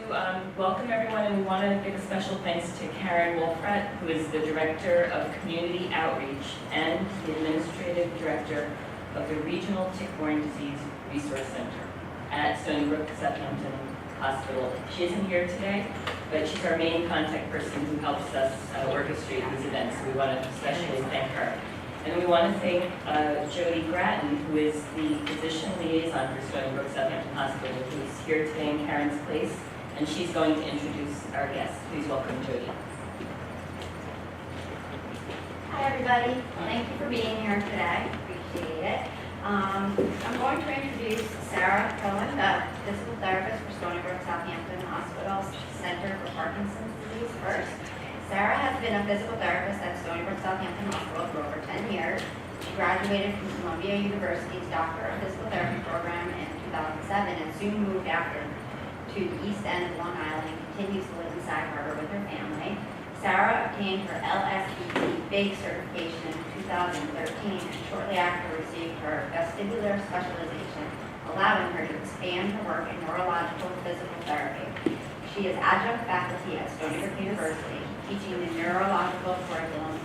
welcome everyone, and we want to give a special thanks to Karen Wolfrat, who is the Director of Community Outreach and the Administrative Director of the Regional Tick-Borne Disease Resource Center at Stony Brook Southampton Hospital. She isn't here today, but she's our main contact person who helps us orchestrate these events. So we want to especially thank her. And we want to thank Jody Gratton, who is the physician liaison for Stony Brook Southampton Hospital, who is here today in Karen's place, and she's going to introduce our guests. Please welcome Jody. Hi everybody, thank you for being here today, appreciate it. I'm going to introduce Sarah Cohen, the physical therapist for Stony Brook Southampton Hospital's Center for Parkinson's Disease first. Sarah has been a physical therapist at Stony Brook Southampton Hospital for over 10 years. She graduated from Columbia University's Doctor of Physical Therapy program in 2007 and soon moved after to the East End of Long Island and continues to live in Sag Harbor with her family. Sarah obtained her LSVT BIG certification in 2013 and shortly after received her vestibular specialization, allowing her to expand her work in neurological physical therapy. She is adjunct faculty at Stony Brook University, teaching the neurological curriculum,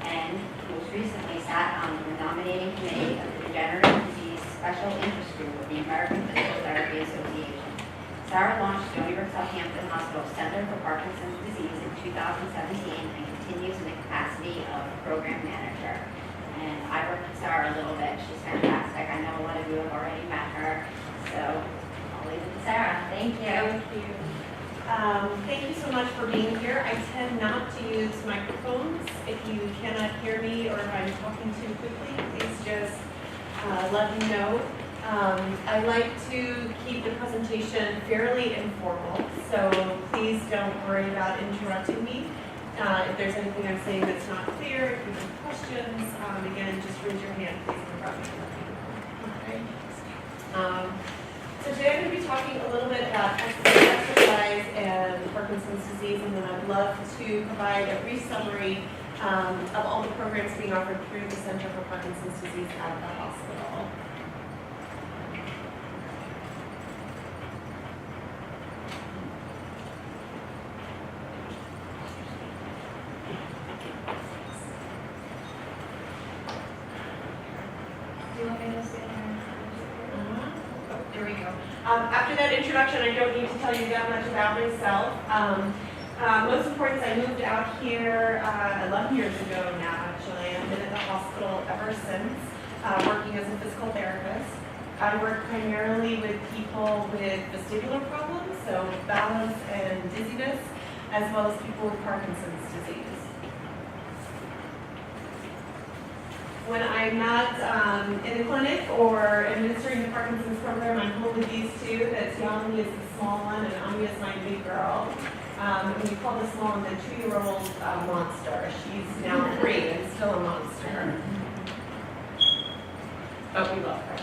and most recently sat on the nominating committee of the Degenerative Disease Special Interest Group of the American Physical Therapy Association. Sarah launched Stony Brook Southampton Hospital Center for Parkinson's Disease in 2017 and continues in the capacity of program manager. And I worked with Sarah a little bit. She's fantastic. I know a lot of you have already met her, so I'll leave it to Sarah. Thank you. Thank you. Thank you so much for being here. I tend not to use microphones. If you cannot hear me or if I'm talking too quickly, please just let me know. I like to keep the presentation fairly informal, so please don't worry about interrupting me. If there's anything I'm saying that's not clear, if you have questions, again, just raise your hand, please interrupt me. Okay. So today I'm going to be talking a little bit about exercise and Parkinson's disease, and then I'd love to provide a brief summary of all the programs being offered through the Center for Parkinson's Disease at the hospital. Do you want me to say that? There we go. After that introduction, I don't need to tell you that much about myself. Most important is I moved out here 11 years ago now, actually. I've been at the hospital ever since, working as a physical therapist. I work primarily with people with vestibular problems, so balance and dizziness, as well as people with Parkinson's disease. When I'm not in the clinic or administering the Parkinson's program, I'm home with these two. That's Yami is the small one, and Ami is my big girl. And we call the small one the 2-year-old monster. She's now 3 and still a monster. But we love her.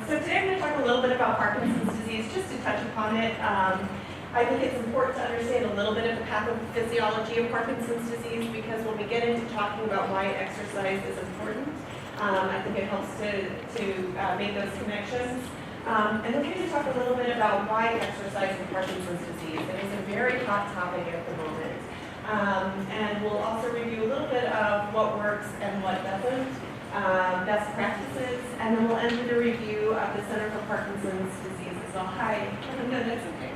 So today I'm going to talk a little bit about Parkinson's disease, just to touch upon it. I think it's important to understand a little bit of the pathophysiology of Parkinson's disease, because when we get into talking about why exercise is important, I think it helps to make those connections. And then we're going to talk a little bit about why exercise in Parkinson's disease. It is a very hot topic at the moment. And we'll also review a little bit of what works and what doesn't, best practices, and then we'll end with a review of the Center for Parkinson's Disease as well. Hi. No, that's okay.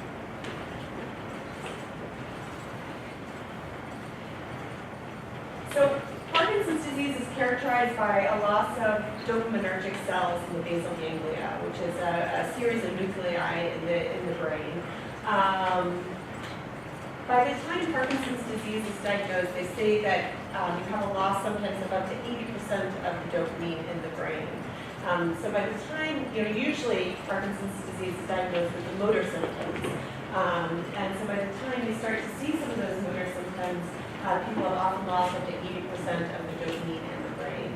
So Parkinson's disease is characterized by a loss of dopaminergic cells in the basal ganglia, which is a series of nuclei in the brain. By the time Parkinson's disease is diagnosed, they say that you have a loss sometimes of up to 80% of the dopamine in the brain. So by the time, usually Parkinson's disease is diagnosed with the motor symptoms. And so by the time you start to see some of those motor symptoms, people have often lost up to 80% of the dopamine in the brain.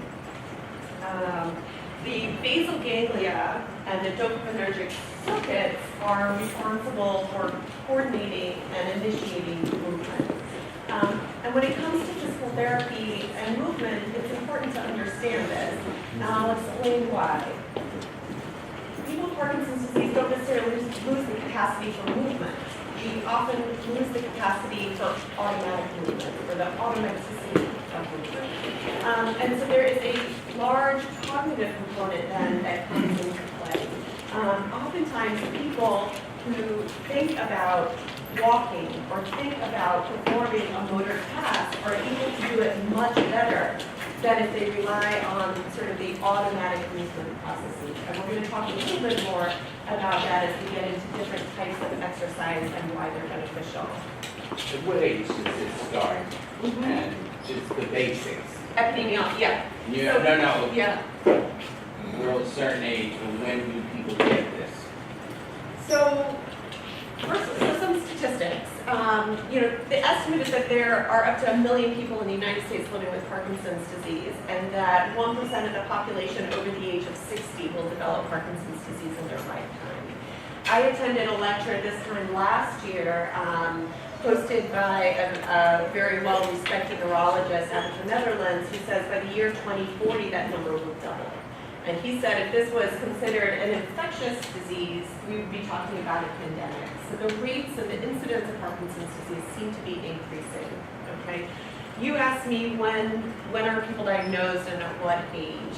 The basal ganglia and the dopaminergic circuits are responsible for coordinating and initiating movement. And when it comes to physical therapy and movement, it's important to understand this. And I'll explain why. People with Parkinson's disease don't necessarily lose the capacity for movement. We often lose the capacity for automatic movement, or the automaticity of movement. And so there is a large cognitive component then that comes into play. Oftentimes people who think about walking or think about performing a motor task are able to do it much better than if they rely on sort of the automatic movement processes. And we're going to talk a little bit more about that as we get into different types of exercise and why they're beneficial. At what age does it start? And just the basics. Epidemiology, yeah. Yeah, no. Yeah. We're at a certain age, but when do people get this? So, first, some statistics. The estimate is that there are up to 1 million people in the United States living with Parkinson's disease, and that 1% of the population over the age of 60 will develop Parkinson's disease in their lifetime. I attended a lecture this time last year, hosted by a very well-respected neurologist out of the Netherlands, who says by the year 2040 that number will double. And he said if this was considered an infectious disease, we would be talking about a pandemic. So the rates and the incidence of Parkinson's disease seem to be increasing, okay? You asked me when are people diagnosed and at what age?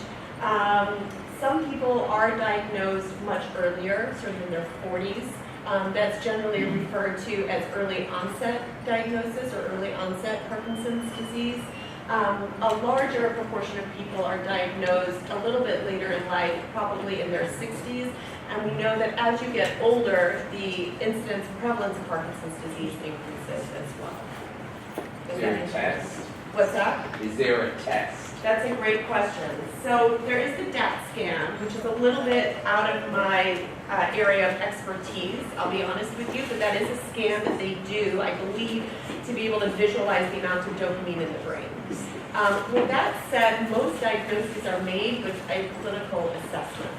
Some people are diagnosed much earlier, sort of in their 40s. That's generally referred to as early onset diagnosis or early onset Parkinson's disease. A larger proportion of people are diagnosed a little bit later in life, probably in their 60s, and we know that as you get older, the incidence and prevalence of Parkinson's disease increases as well. Is there a test? What's that? Is there a test? That's a great question. So there is the DAT scan, which is a little bit out of my area of expertise, I'll be honest with you, but that is a scan that they do, I believe, to be able to visualize the amount of dopamine in the brain. With that said, most diagnoses are made with a clinical assessment.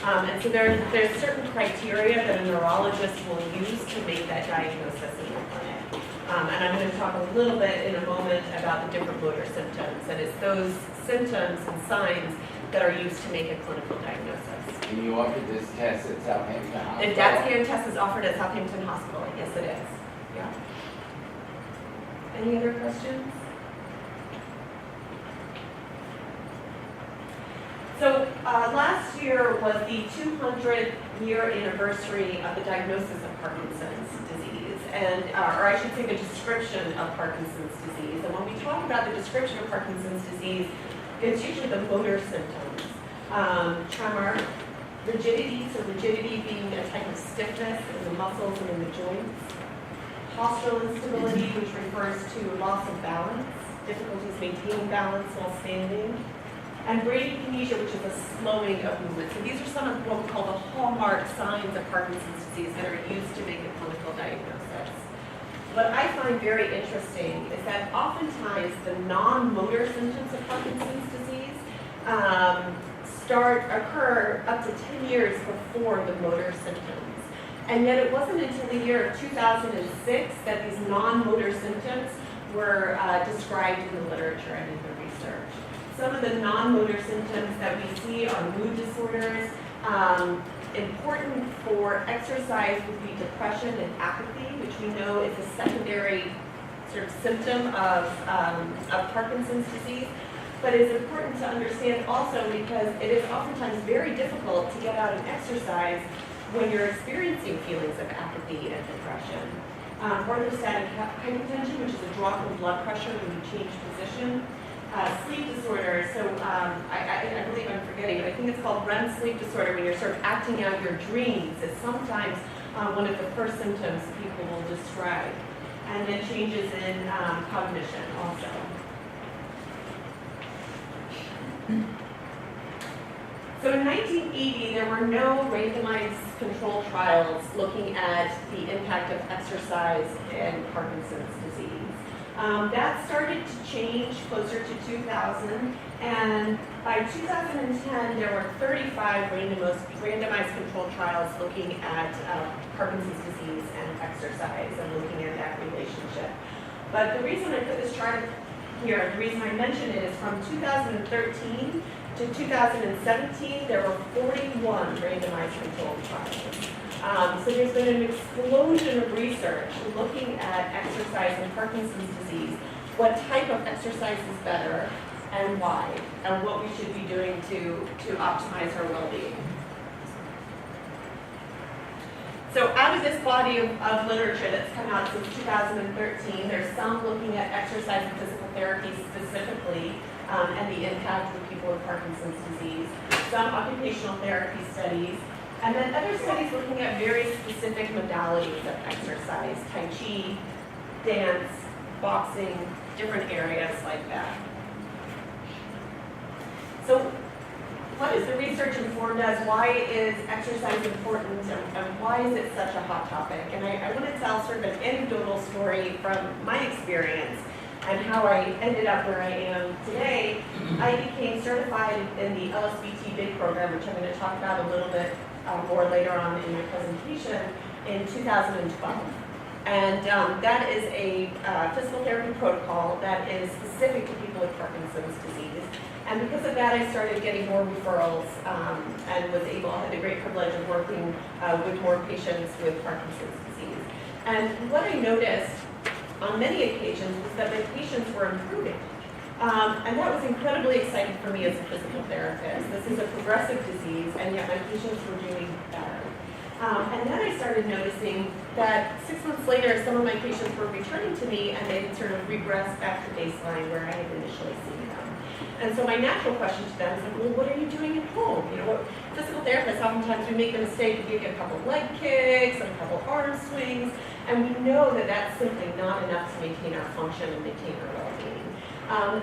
And so there's certain criteria that a neurologist will use to make that diagnosis in the clinic. And I'm going to talk a little bit in a moment about the different motor symptoms. And it's those symptoms and signs that are used to make a clinical diagnosis. And you offered this test at Southampton Hospital? The DAT scan test is offered at Southampton Hospital. Yes, it is. Yeah. Any other questions? So last year was the 200th year anniversary of the diagnosis of Parkinson's disease, and or I should say the description of Parkinson's disease. And when we talk about the description of Parkinson's disease, it's usually the motor symptoms. Tremor, rigidity, so rigidity being a type of stiffness in the muscles and in the joints. Postural instability, which refers to loss of balance, difficulties maintaining balance while standing. And bradykinesia, which is a slowing of movement. So these are some of what we call the hallmark signs of Parkinson's disease that are used to make a clinical diagnosis. What I find very interesting is that oftentimes the non-motor symptoms of Parkinson's disease occur up to 10 years before the motor symptoms. And yet it wasn't until the year of 2006 that these non-motor symptoms were described in the literature and in the research. Some of the non-motor symptoms that we see are mood disorders. Important for exercise would be depression and apathy, which we know is a secondary sort of symptom of Parkinson's disease. But it's important to understand also because it is oftentimes very difficult to get out and exercise when you're experiencing feelings of apathy and depression. Orthostatic hypotension, which is a drop in blood pressure when you change position. Sleep disorder, so I believe I'm forgetting, but I think it's called REM sleep disorder, when you're sort of acting out your dreams. It's sometimes one of the first symptoms people will describe. And then changes in cognition also. So in 1980, there were no randomized control trials looking at the impact of exercise in Parkinson's disease. That started to change closer to 2000, and by 2010, there were 35 randomized control trials looking at Parkinson's disease and exercise and looking at that relationship. But the reason I put this chart here, the reason I mention it is from 2013 to 2017, there were 41 randomized controlled trials. So there's been an explosion of research looking at exercise in Parkinson's disease, what type of exercise is better, and why, and what we should be doing to optimize our well-being. So out of this body of literature that's come out since 2013, there's some looking at exercise and physical therapy specifically, and the impact of people with Parkinson's disease, some occupational therapy studies, and then other studies looking at very specific modalities of exercise, Tai Chi, dance, boxing, different areas like that. So what is the research informed us? Why is exercise important, and why is it such a hot topic? And I want to tell sort of an anecdotal story from my experience and how I ended up where I am today. I became certified in the LSBT BIG program, which I'm going to talk about a little bit more later on in my presentation, in 2012. And that is a physical therapy protocol that is specific to people with Parkinson's disease. And because of that, I started getting more referrals and was able, I had the great privilege of working with more patients with Parkinson's disease. And what I noticed on many occasions was that my patients were improving. And that was incredibly exciting for me as a physical therapist. This is a progressive disease, and yet my patients were doing better. And then I started noticing that 6 months later, some of my patients were returning to me, and they had sort of regressed back to baseline where I had initially seen them. And so my natural question to them is like, well, what are you doing at home? You know, physical therapists, oftentimes we make the mistake of giving a couple leg kicks and a couple arm swings, and we know that that's simply not enough to maintain our function and maintain our well-being.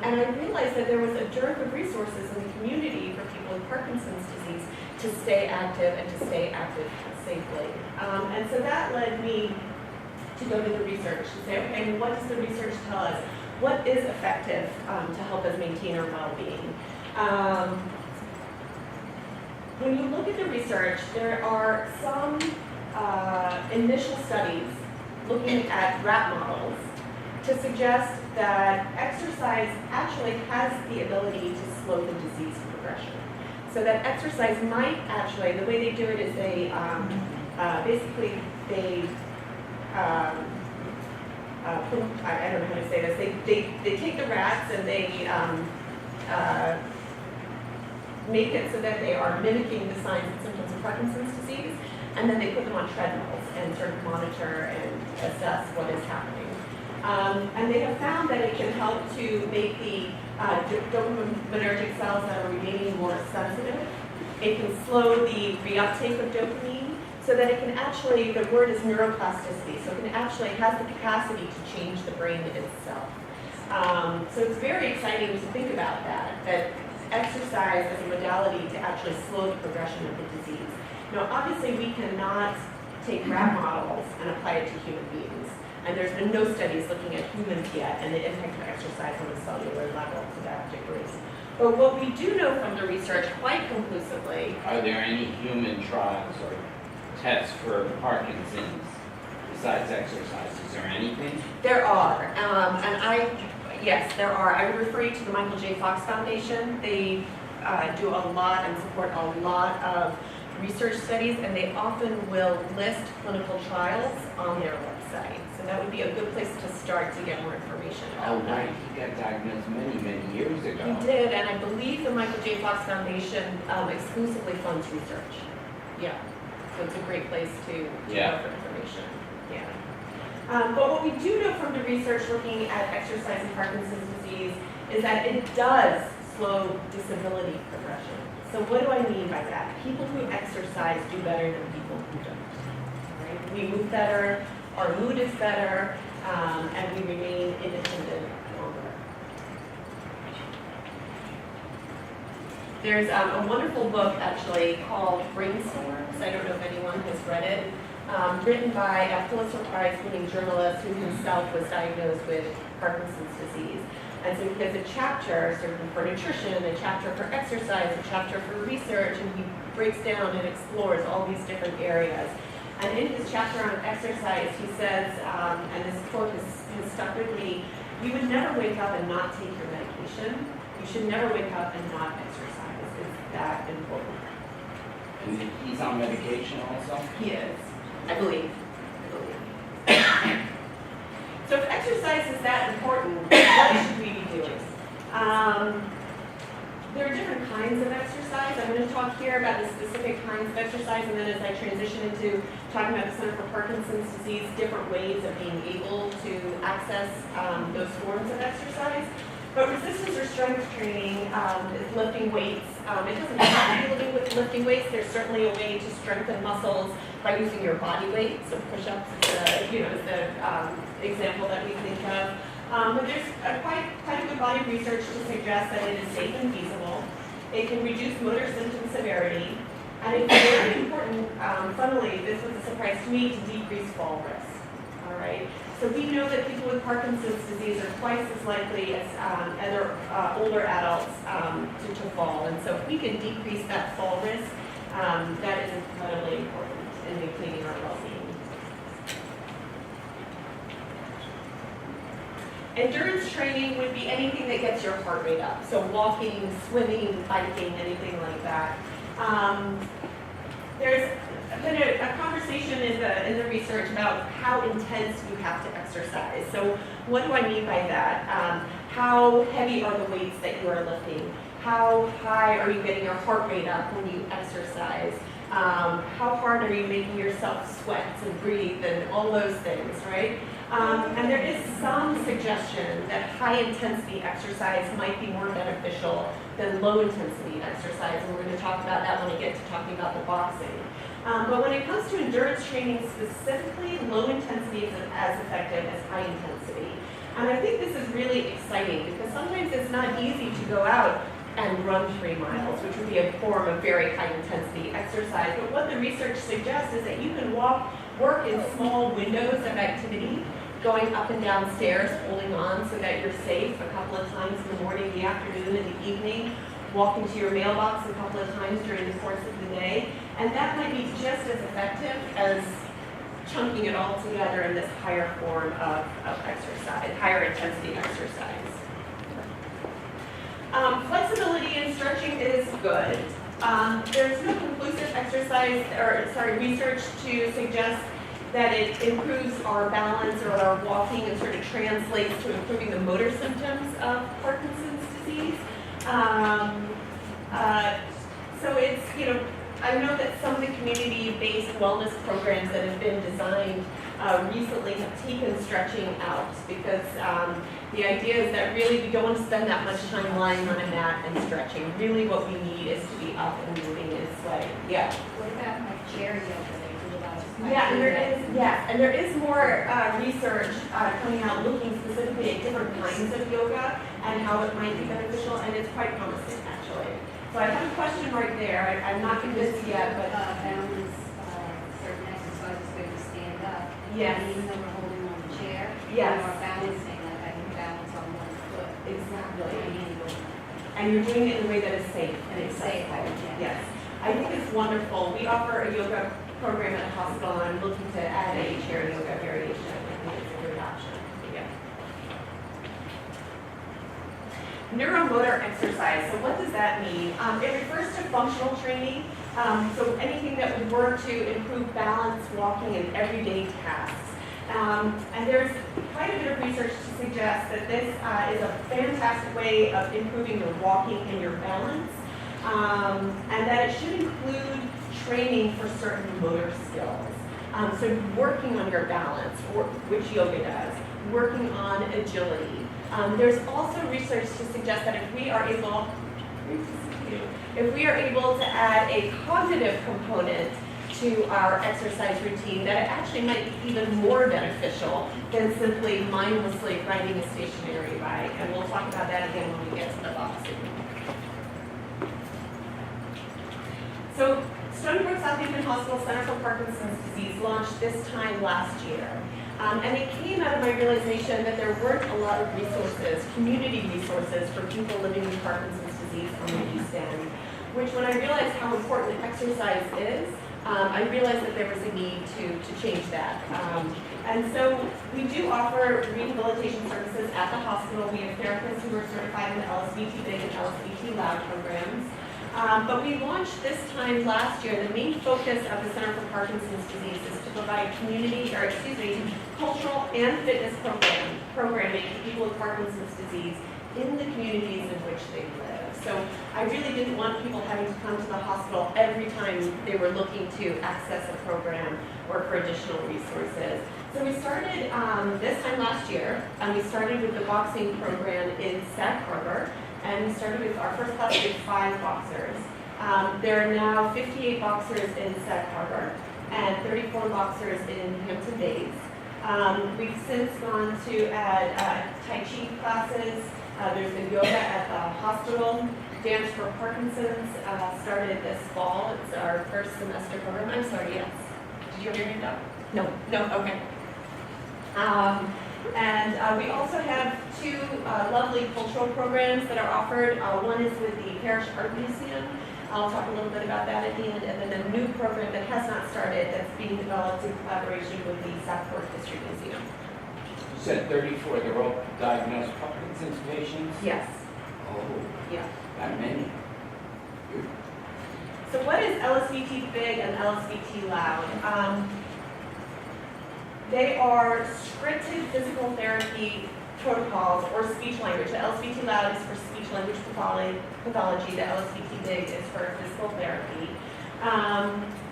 And I realized that there was a dearth of resources in the community for people with Parkinson's disease to stay active and to stay active safely. And so that led me to go to the research and say, okay, well, what does the research tell us? What is effective to help us maintain our well-being? When you look at the research, there are some initial studies looking at rat models to suggest that exercise actually has the ability to slow the disease progression. So that exercise might actually, the way they do it is they basically they I don't know how to say this. They take the rats and they make it so that they are mimicking the signs and symptoms of Parkinson's disease, and then they put them on treadmills and sort of monitor and assess what is happening. And they have found that it can help to make the dopaminergic cells that are remaining more sensitive. It can slow the reuptake of dopamine so that it can actually, the word is neuroplasticity, so it can actually has the capacity to change the brain itself. So it's very exciting to think about that exercise as a modality to actually slow the progression of the disease. Now, obviously, we cannot take rat models and apply it to human beings. And there's been no studies looking at humans yet and the impact of exercise on a cellular level to that degree. But what we do know from the research quite conclusively... Are there any human trials or tests for Parkinson's besides exercise? Is there anything? There are. Yes, there are. I would refer you to the Michael J. Fox Foundation. They do a lot and support a lot of research studies, and they often will list clinical trials on their website. So that would be a good place to start to get more information Oh, about that. right. He got diagnosed many, many years ago. He did, and I believe the Michael J. Fox Foundation exclusively funds research. Yeah, so it's a great place to go for information. Yeah. But what we do know from the research looking at exercise in Parkinson's disease is that it does slow disability progression. So what do I mean by that? People who exercise do better than people who don't. Right? We move better, our mood is better, and we remain independent longer. There's a wonderful book actually called Brainstorms. I don't know if anyone has read it. Written by a Pulitzer Prize-winning journalist who himself was diagnosed with Parkinson's disease. And so he has a chapter sort of for nutrition, a chapter for exercise, a chapter for research, and he breaks down and explores all these different areas. And in his chapter on exercise, he says, and this quote has stuck with me, you would never wake up and not take your medication. You should never wake up and not exercise. important. And he's on medication also? He is, I believe. So if exercise is that important, what should we be doing? There are different kinds of exercise. I'm going to talk here about the specific kinds of exercise, and then as I transition into talking about the Center for Parkinson's Disease, different ways of being able to access those forms of exercise. But resistance or strength training is lifting weights. It doesn't have to be lifting weights. There's certainly a way to strengthen muscles by using your body weight. So push-ups is the example that we think of. But there's quite a good body of research to suggest that it is safe and feasible. It can reduce motor symptom severity. And it's very important, funnily, this was a surprise to me, to decrease fall risk. All right. So we know that people with Parkinson's disease are twice as likely as other older adults to fall. And so if we can decrease that fall risk, that is incredibly important in maintaining our well-being. Endurance training would be anything that gets your heart rate up. So walking, swimming, biking, anything like that. There's been a conversation in the research about how intense you have to exercise. So what do I mean by that? How heavy are the weights that you are lifting? How high are you getting your heart rate up when you exercise? How hard are you making yourself sweat and breathe and all those things, right? And there is some suggestion that high-intensity exercise might be more beneficial than low-intensity exercise, and we're going to talk about that when we get to talking about the boxing. But when it comes to endurance training specifically, low-intensity is as effective as high-intensity. And I think this is really exciting because sometimes it's not easy to go out and run 3 miles, which would be a form of very high-intensity exercise. But what the research suggests is that you can work in small windows of activity, going up and down stairs, holding on so that you're safe a couple of times in the morning, the afternoon, and the evening, walking to your mailbox a couple of times during the course of the day. And that might be just as effective as chunking it all together in this higher form of exercise, higher intensity exercise. Flexibility and stretching is good. There's no conclusive research to suggest that it improves our balance or our walking and sort of translates to improving the motor symptoms of Parkinson's disease. So it's, I know that some of the community-based wellness programs that have been designed recently have taken stretching out because the idea is that really we don't want to spend that much time lying on a mat and stretching. Really what we need is to be up and moving and sweating. Yeah. What about like chair yoga? Yeah, and there is more research coming out looking specifically at different kinds of yoga and how it might be beneficial, and it's quite promising actually. So I have a question right there. I'm not convinced yet, but balance certain exercises where you stand up. Yes. And even though we're holding on the chair, Yes. you are balancing, like I can balance on one foot. exactly. And And you're doing it in a way that is safe and it's safe, accessible. yeah. Yes. I think it's wonderful. We offer a yoga program at a hospital, and I'm looking to add a chair yoga variation. I think it's a good option. Yeah. Neuromotor exercise. So what does that mean? It refers to functional training. So anything that would work to improve balance, walking, and everyday tasks. And there's quite a bit of research to suggest that this is a fantastic way of improving your walking and your balance, and that it should include training for certain motor skills. So working on your balance, which yoga does, working on agility. There's also research to suggest that if we are able to add a cognitive component to our exercise routine, that it actually might be even more beneficial than simply mindlessly riding a stationary bike. And we'll talk about that again when we get to the boxing. So Stony Brook Southampton Hospital Center for Parkinson's Disease launched this time last year. And it came out of my realization that there weren't a lot of resources, community resources for people living with Parkinson's disease on the East End, which when I realized how important exercise is, I realized that there was a need to change that. And so we do offer rehabilitation services at the hospital. We have therapists who are certified in the LSVT Big and LSVT Loud programs. But we launched this time last year. The main focus of the Center for Parkinson's Disease is to provide cultural and fitness programming to people with Parkinson's disease in the communities in which they live. So I really didn't want people having to come to the hospital every time they were looking to access a program or for additional resources. So we started this time last year, and we started with the boxing program in Sag Harbor, and we started with our first class with 5 boxers. There are now 58 boxers in Sag Harbor and 34 boxers in Hampton Bays. We've since gone to add Tai Chi classes. There's been yoga at the hospital. Dance for Parkinson's started this fall. It's our first semester program. I'm sorry, yes. Did you have your hand up? No. No, okay. And we also have 2 lovely cultural programs that are offered. One is with the Parish Art Museum. I'll talk a little bit about that at the end. And then a new program that has not started that's being developed in collaboration with the Southport District Museum. You said 34, they're all diagnosed Parkinson's patients? Yes. Oh, Yeah. that many. So what is LSVT big and LSVT loud? They are scripted physical therapy protocols or speech language. The LSVT loud is for speech language pathology. The LSVT big is for physical therapy.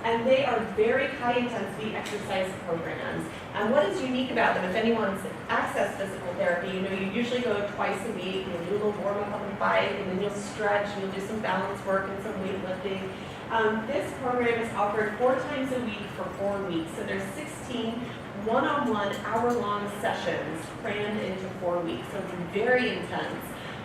And they are very high intensity exercise programs. And what is unique about them, if anyone's accessed physical therapy, you usually go twice a week, you'll do a little warm up on the bike, and then you'll stretch, and you'll do some balance work and some weightlifting. This program is offered 4 times a week for 4 weeks. So there's 16 one-on-one hour-long sessions crammed into 4 weeks. So it's very intense.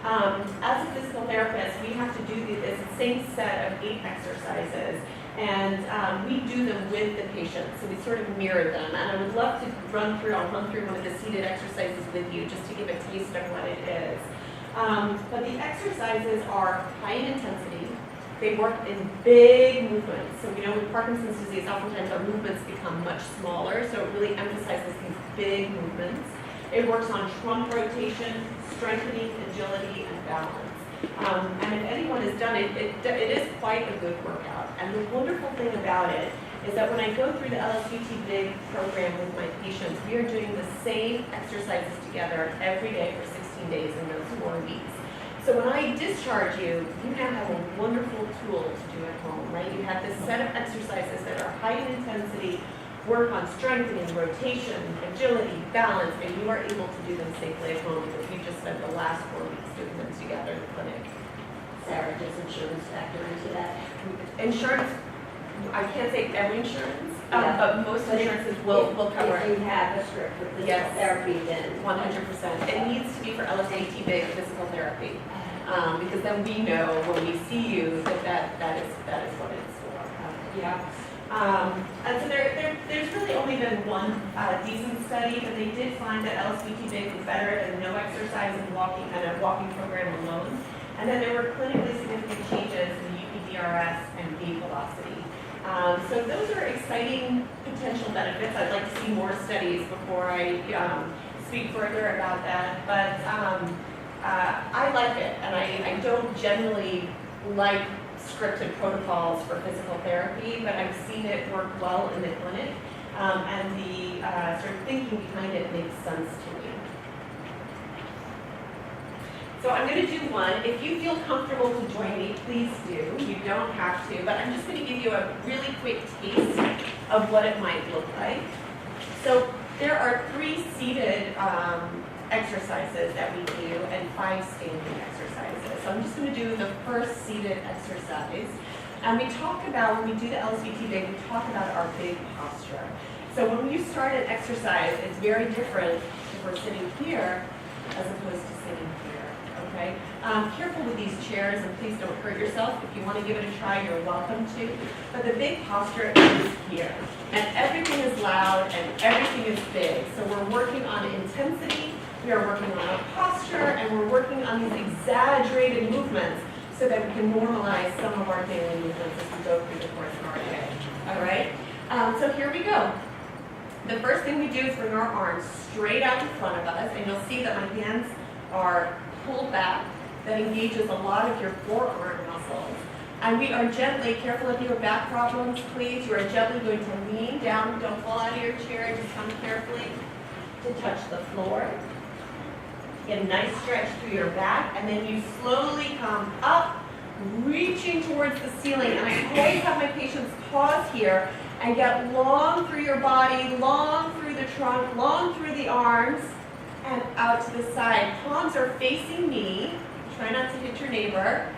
As a physical therapist, we have to do this same set of 8 exercises. And we do them with the patient, so we sort of mirror them. And I would love to run through one of the seated exercises with you just to give a taste of what it is. But the exercises are high in intensity. They work in big movements. So with Parkinson's disease, oftentimes our movements become much smaller, so it really emphasizes these big movements. It works on trunk rotation, strengthening, agility, and balance. And if anyone has done it, it is quite a good workout. And the wonderful thing about it is that when I go through the LSVT Big program with my patients, we are doing the same exercises together every day for 16 days in those 4 weeks. So when I discharge you, you now have a wonderful tool to do at home, right? You have this set of exercises that are high in intensity, work on strengthening, rotation, agility, balance, and you are able to do them safely at home because we just spent the last 4 weeks doing them together in the clinic. Sarah, does insurance factor into that? Insurance, I can't say every insurance, Yeah. but most insurances will cover If you it. have a script for physical Yes. therapy, then 100%. It needs to be for LSVT big physical therapy, because then we know when we see you that is what it's for. Yeah. And so there's really only been one decent study, but they did find that LSVT big was better than no exercise and a walking program alone. And then there were clinically significant changes in UPDRS and gait velocity. So those are exciting potential benefits. I'd like to see more studies before I speak further about that. But I like it, and I don't generally like scripted protocols for physical therapy, but I've seen it work well in the clinic, and the sort of thinking behind it makes sense to me. So I'm going to do one. If you feel comfortable to join me, please do. You don't have to, but I'm just going to give you a really quick taste of what it might look like. So there are 3 seated exercises that we do and 5 standing exercises. So I'm just going to do the first seated exercise. And we talk about, when we do the LSVT big, we talk about our big posture. So when you start an exercise, it's very different if we're sitting here as opposed to sitting here. Okay? Careful with these chairs, and please don't hurt yourself. If you want to give it a try, you're welcome to. But the big posture is here. And everything is loud and everything is big. So we're working on intensity, we are working on our posture, and we're working on these exaggerated movements so that we can normalize some of our daily movements as we go through the course of our day. All right? So here we go. The first thing we do is bring our arms straight out in front of us, and you'll see that my hands are pulled back. That engages a lot of your forearm muscles. And we are gently, careful of your back problems, please. You are gently going to lean down. Don't fall out of your chair. Just come carefully to touch the floor. Get a nice stretch through your back. And then you slowly come up, reaching towards the ceiling. And I always have my patients pause here and get long through your body, long through the trunk, long through the arms, and out to the side. Palms are facing me. Try not to hit your neighbor.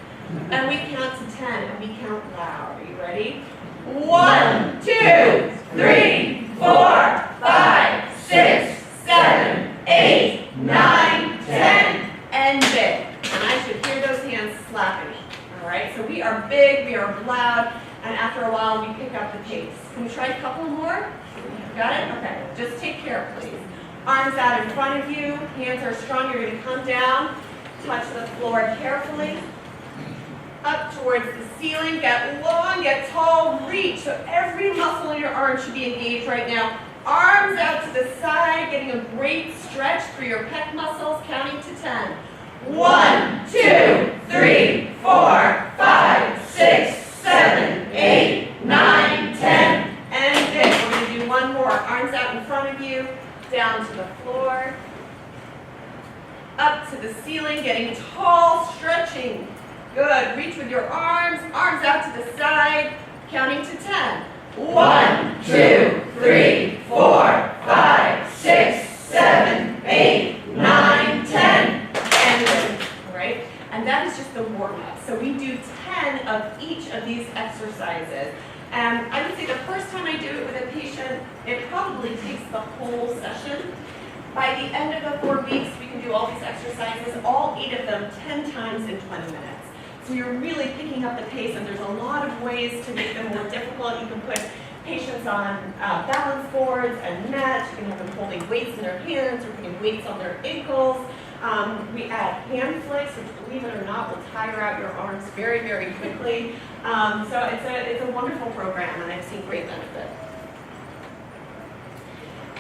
And we count to 10, and we count loud. Are you ready? 1, 2, 3, 4, 5, 6, 7, 8, 9, 10, and big. And I should hear those hands slapping. All right, so we are big, we are loud, and after a while we pick up the pace. Can we try a couple more? Got it? Okay, just take care, please. Arms out in front of you, hands are strong. You're going to come down, touch the floor carefully. Up towards the ceiling, get long, get tall, reach. So every muscle in your arm should be engaged right now. Arms out to the side, getting a great stretch through your pec muscles, counting to 10. 1, 2, 3, 4, 5, 6, 7, 8, 9, 10, and big. We're going to do one more. Arms out in front of you, down to the floor. Up to the ceiling, getting tall, stretching. Good. Reach with your arms out to the side, counting to 10. 1, 2, 3, 4, 5, 6, 7, 8, 9, 10, and good. All right? And that is just the warm-up. So we do 10 of each of these exercises. And I would say the first time I do it with a patient, it probably takes the whole session. By the end of the 4 weeks, we can do all these exercises, all 8 of them, 10 times in 20 minutes. So you're really picking up the pace, and there's a lot of ways to make them more difficult. You can put patients on balance boards and mats. You can have them holding weights in their hands or putting weights on their ankles. We add hand flicks, which, believe it or not, will tire out your arms very, very quickly. So it's a wonderful program, and I've seen great benefit.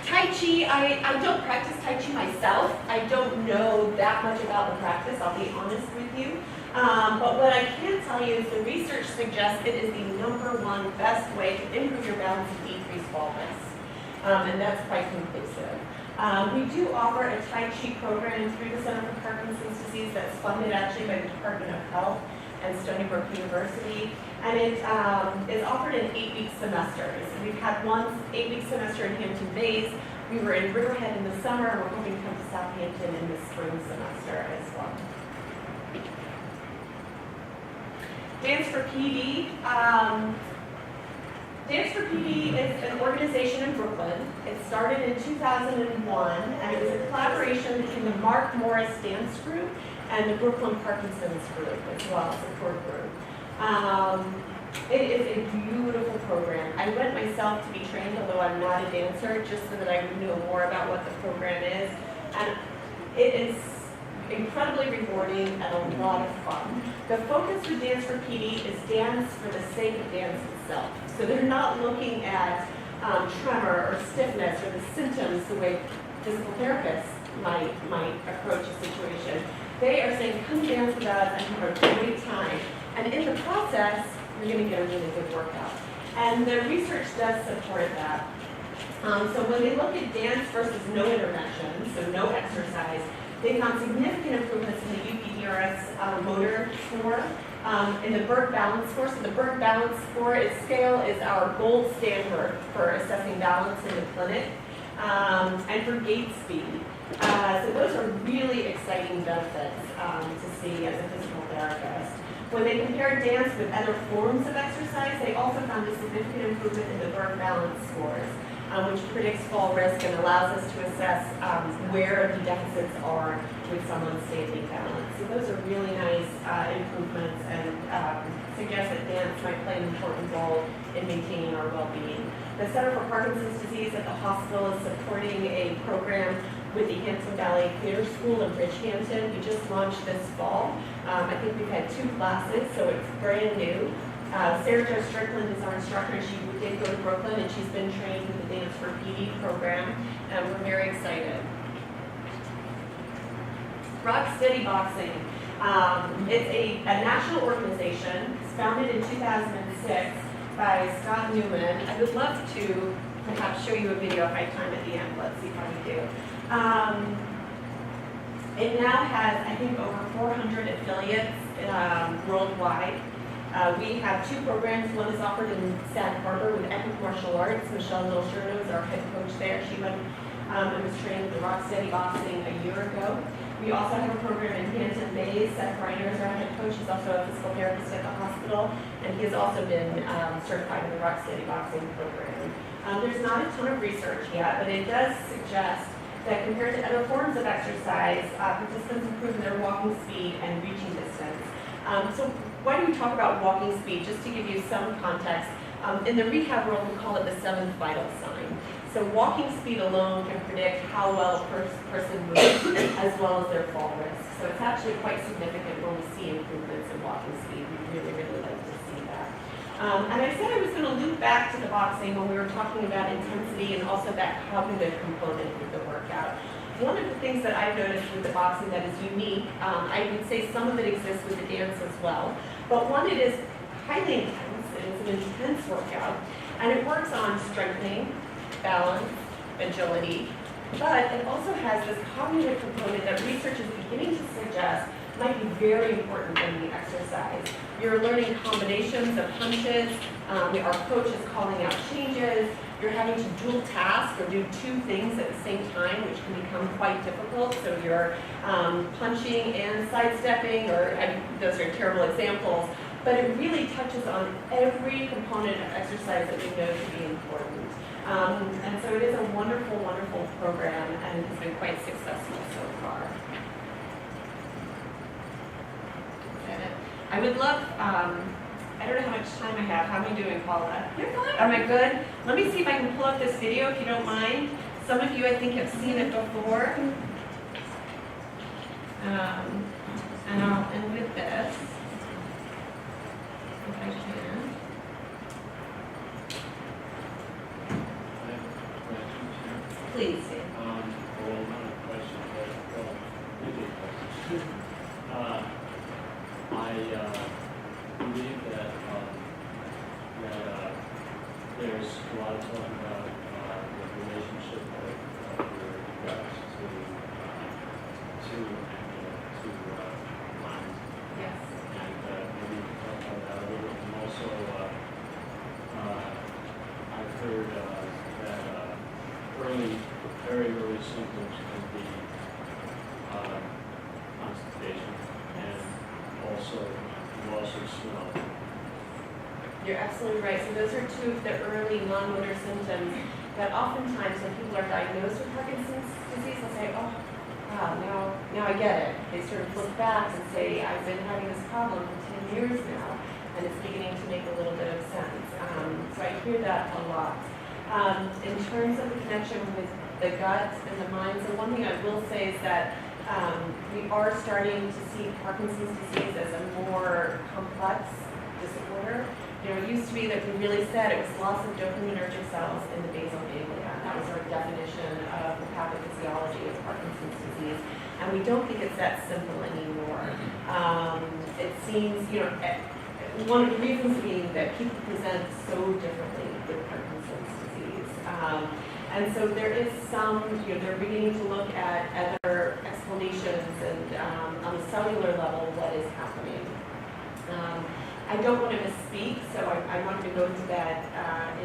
Tai Chi, I don't practice Tai Chi myself. I don't know that much about the practice, I'll be honest with you. But what I can tell you is the research suggests it is the #1 best way to improve your balance and decrease fall risk. And that's quite conclusive. We do offer a Tai Chi program through the Center for Parkinson's Disease that's funded actually by the Department of Health and Stony Brook University. And it is offered in 8-week semesters. We've had one 8-week semester in Hampton Bays. We were in Riverhead in the summer, and we're hoping to come to Southampton in the spring semester as well. Dance for PD. Dance for PD is an organization in Brooklyn. It started in 2001, and it was a collaboration between the Mark Morris Dance Group and the Brooklyn Parkinson's Group as well, support group. It is a beautiful program. I went myself to be trained, although I'm not a dancer, just so that I would know more about what the program is. And it is incredibly rewarding and a lot of fun. The focus with Dance for PD is dance for the sake of dance itself. So they're not looking at tremor or stiffness or the symptoms the way physical therapists might approach a situation. They are saying, come dance with us and have a great time. And in the process, you're going to get a really good workout. And the research does support that. So when they look at dance versus no intervention, so no exercise, they found significant improvements in the UPDRS motor score, in the Berg Balance Score. So the Berg Balance Score scale is our gold standard for assessing balance in the clinic, and for gait speed. So those are really exciting benefits to see as a physical therapist. When they compared dance with other forms of exercise, they also found a significant improvement in the Berg Balance Scores, which predicts fall risk and allows us to assess where the deficits are with someone's standing balance. So those are really nice improvements and suggest that dance might play an important role in maintaining our well-being. The Center for Parkinson's Disease at the hospital is supporting a program with the Hampton Valley Theater School in Bridgehampton. We just launched this fall. I think we've had 2 classes, so it's brand new. Sarah Jo Strickland is our instructor. She did go to Brooklyn, and she's been trained with the Dance for PD program, and we're very excited. Rock steady boxing. It's a national organization. It's founded in 2006 by Scott Newman. I would love to perhaps show you a video if I have time at the end. Let's see how we do. It now has, I think, over 400 affiliates worldwide. We have 2 programs. One is offered in Sag Harbor with Epic Martial Arts. Michelle Dolcerno is our head coach there. She went and was trained with Rocksteady Boxing a year ago. We also have a program in Hampton Bays. Seth Reiner is our head coach. He's also a physical therapist at the hospital, and he has also been certified in the Rocksteady Boxing program. There's not a ton of research yet, but it does suggest that compared to other forms of exercise, participants improve in their walking speed and reaching distance. So why do we talk about walking speed? Just to give you some context, in the rehab world, we call it the 7th vital sign. So walking speed alone can predict how well a person moves as well as their fall risk. So it's actually quite significant when we see improvements in walking speed. We really, really like to see that. And I said I was going to loop back to the boxing when we were talking about intensity and also that cognitive component with the workout. One of the things that I've noticed with the boxing that is unique, I would say some of it exists with the dance as well, but one, it is highly intense. It is an intense workout, and it works on strengthening, balance, agility, but it also has this cognitive component that research is beginning to suggest might be very important in the exercise. You're learning combinations of punches, our coach is calling out changes, you're having to dual task or do 2 things at the same time, which can become quite difficult. So you're punching and sidestepping, those are terrible examples, but it really touches on every component of exercise that we know to be important. And so it is a wonderful, wonderful program, and it has been quite successful so far. I would love, I don't know how much time I have. How am I doing, Paula? You're fine. Am I good? Let me see if I can pull up this video, if you don't mind. Some of you, I think, have seen it before. And I'll end with this, if I can. Please. Well, not a question, but maybe a question. I believe that there's a lot of talk about the relationship of your gut to mind. Yes. And maybe you can talk about that a little bit. And also, I've heard that very early symptoms can be constipation and also loss of smell. You're absolutely right. So those are 2 of the early non-motor symptoms that oftentimes when people are diagnosed with Parkinson's disease, they'll say, oh, wow, now I get it. They sort of look back and say, I've been having this problem for 10 years now, and it's beginning to make a little bit of sense. So I hear that a lot. In terms of the connection with the gut and the mind, so one thing I will say is that we are starting to see Parkinson's disease as a more complex disorder. You know, it used to be that we really said it was loss of dopaminergic cells in the basal ganglia. That was our definition of the pathophysiology of Parkinson's disease. And we don't think it's that simple anymore. It seems, one of the reasons being that people present so differently with Parkinson's disease. And so there is some, they're beginning to look at other explanations and on a cellular level, what is happening. I don't want to misspeak, so I'm not going to go into that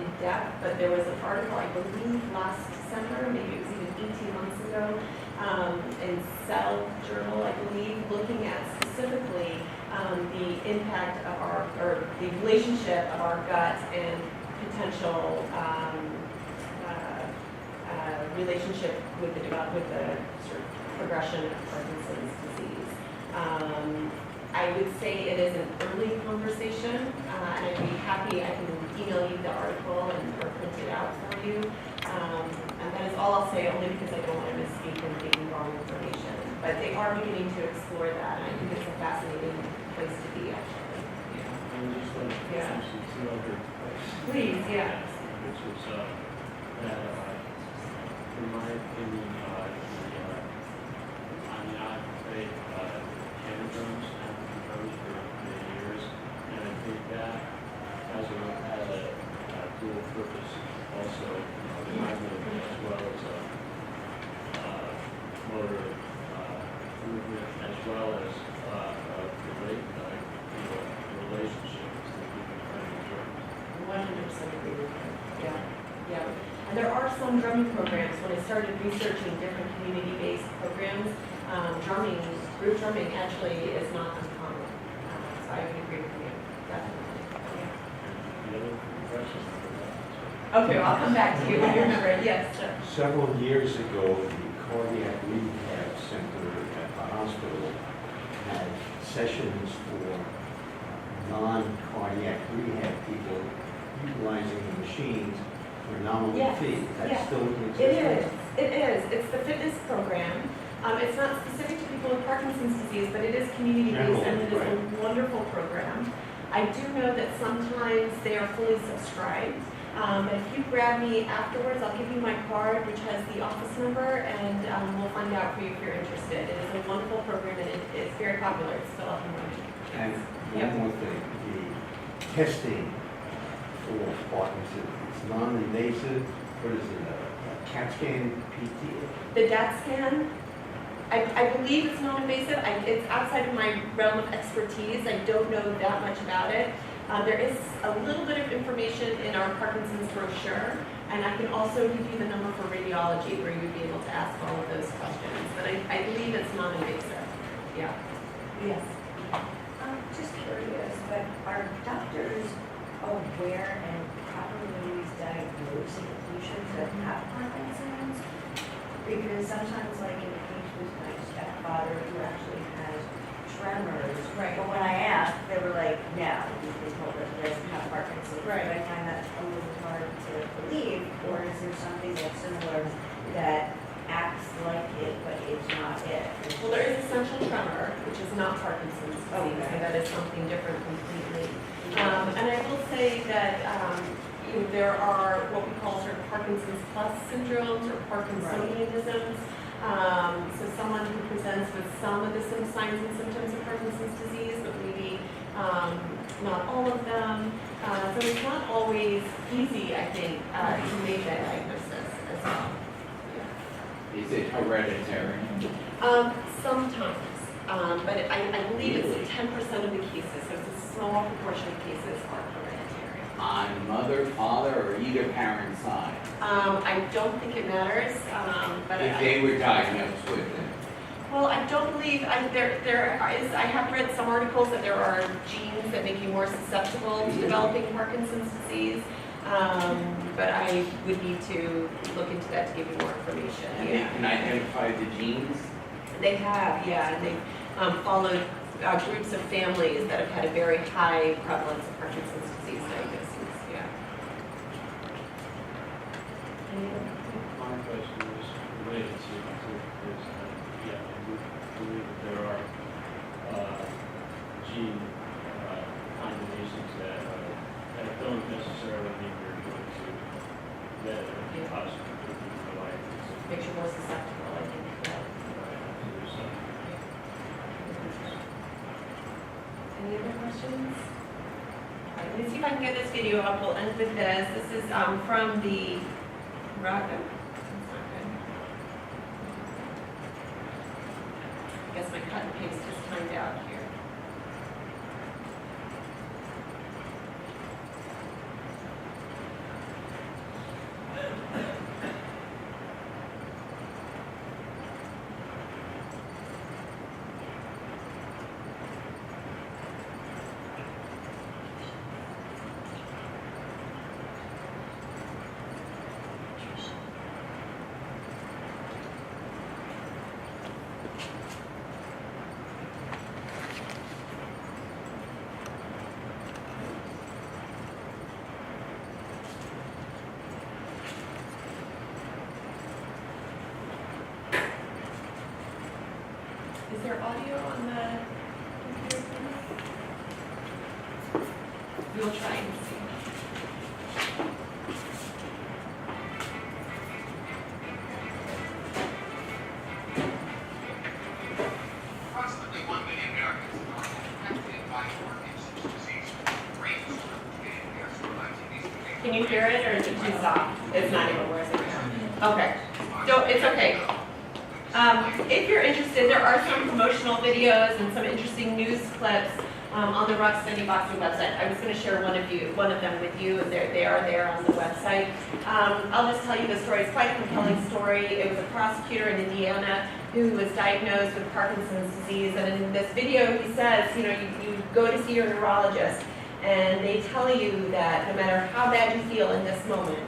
in depth, but there was an article, I believe, last December, maybe it was even 18 months ago, in Cell Journal, I believe, looking at specifically the impact of or the relationship of our gut and potential relationship with the sort of progression of Parkinson's disease. I would say it is an early conversation, and I'd be happy, I can email you the article or print it out for you. And that is all I'll say, only because I don't want to misspeak and give you wrong information. But they are beginning to explore that, and I think it's a fascinating place to be, actually. Yeah. I would just like to mention 2 other questions. Please, yeah. Which was that, in my opinion, I take cancer drugs purpose also cognitive as well as motor movement, as well as relationships that we can find in drugs. 100% agree with you. Yeah, yeah. And there are some drumming programs. When I started researching different community-based programs, group drumming actually is not uncommon. So I would agree with you, definitely. Yeah. The other questions for that? Okay, well, I'll come back to you when you remember it. Yes, sir. Several years ago, the Cardiac Rehab Center at the hospital had sessions for non-cardiac rehab people utilizing the machines for nominal Yes, fee. That yes. still exists? It is. It is. It's the fitness program. It's not specific to people with Parkinson's disease, but it is community-based, and it is General, a wonderful program. I do know that sometimes they are fully subscribed. If you grab me afterwards, I'll give you my card, which has the office number, and we'll find out for you if you're interested. It is a wonderful program, and it's very popular. It's still up and running. And Yep. one more thing, the testing for Parkinson's, it's non-invasive, what is it, a CAT scan, PT? The DAT scan, I believe it's non-invasive. It's outside of my realm of expertise. I don't know that much about it. There is a little bit of information in our Parkinson's brochure, and I can also give you the number for radiology where you'd be able to ask all of those questions. But I believe it's non-invasive. Yeah. Yes. I'm just curious, but are doctors aware and properly diagnosing patients that have Parkinson's? Because sometimes, like in the case with my stepfather who actually has tremors, Right. but when I asked, they were like, no, they told us he doesn't have Parkinson's. Right. But I find that a little hard to believe, or is there something that's similar that acts like it, but it's not it? Well, there is essential tremor, which is not Parkinson's disease, so Okay. that is something different completely. And I will say that there are what we call sort of Parkinson's plus syndromes or Parkinsonianisms. So someone who presents with some of the signs and symptoms of Parkinson's disease, but maybe not all of them. So it's not always easy, I think, to make that diagnosis as well. Is it hereditary? Sometimes, but I believe it's 10% of the cases, so it's a small proportion of cases are hereditary. On mother, father, or either parent's side? I don't think it matters, but If they were diagnosed with it? well, I don't believe, I have read some articles that there are genes that make you more susceptible to developing Parkinson's disease, but I would need to look into that to give you more information. And they can identify the genes? They have, yeah, and they've followed groups of families that have had a very high prevalence of Parkinson's disease diagnoses, yeah. My question is related to this, yeah, I do believe that there are gene combinations that don't necessarily mean you're going to get it or possibly could be for life. Makes you more susceptible, I think, yeah. Any other questions? All right, let me see if I can get this video up. We'll end with this. This is from the I guess my cut and paste is timed out here. Is there audio on the computer? We'll try and see. Approximately 1 million Americans are affected by Parkinson's disease. Range of their survival activities Can you hear it or is it too soft? It's not even worth it now. Okay. It's okay. If you're interested, there are some promotional videos and some interesting news clips on the Rock Steady Boxing website. I was going to share one of them with you, and they are there on the website. I'll just tell you the story. It's quite a compelling story. It was a prosecutor in Indiana who was diagnosed with Parkinson's disease, and in this video he says, you go to see your neurologist, and they tell you that no matter how bad you feel in this moment,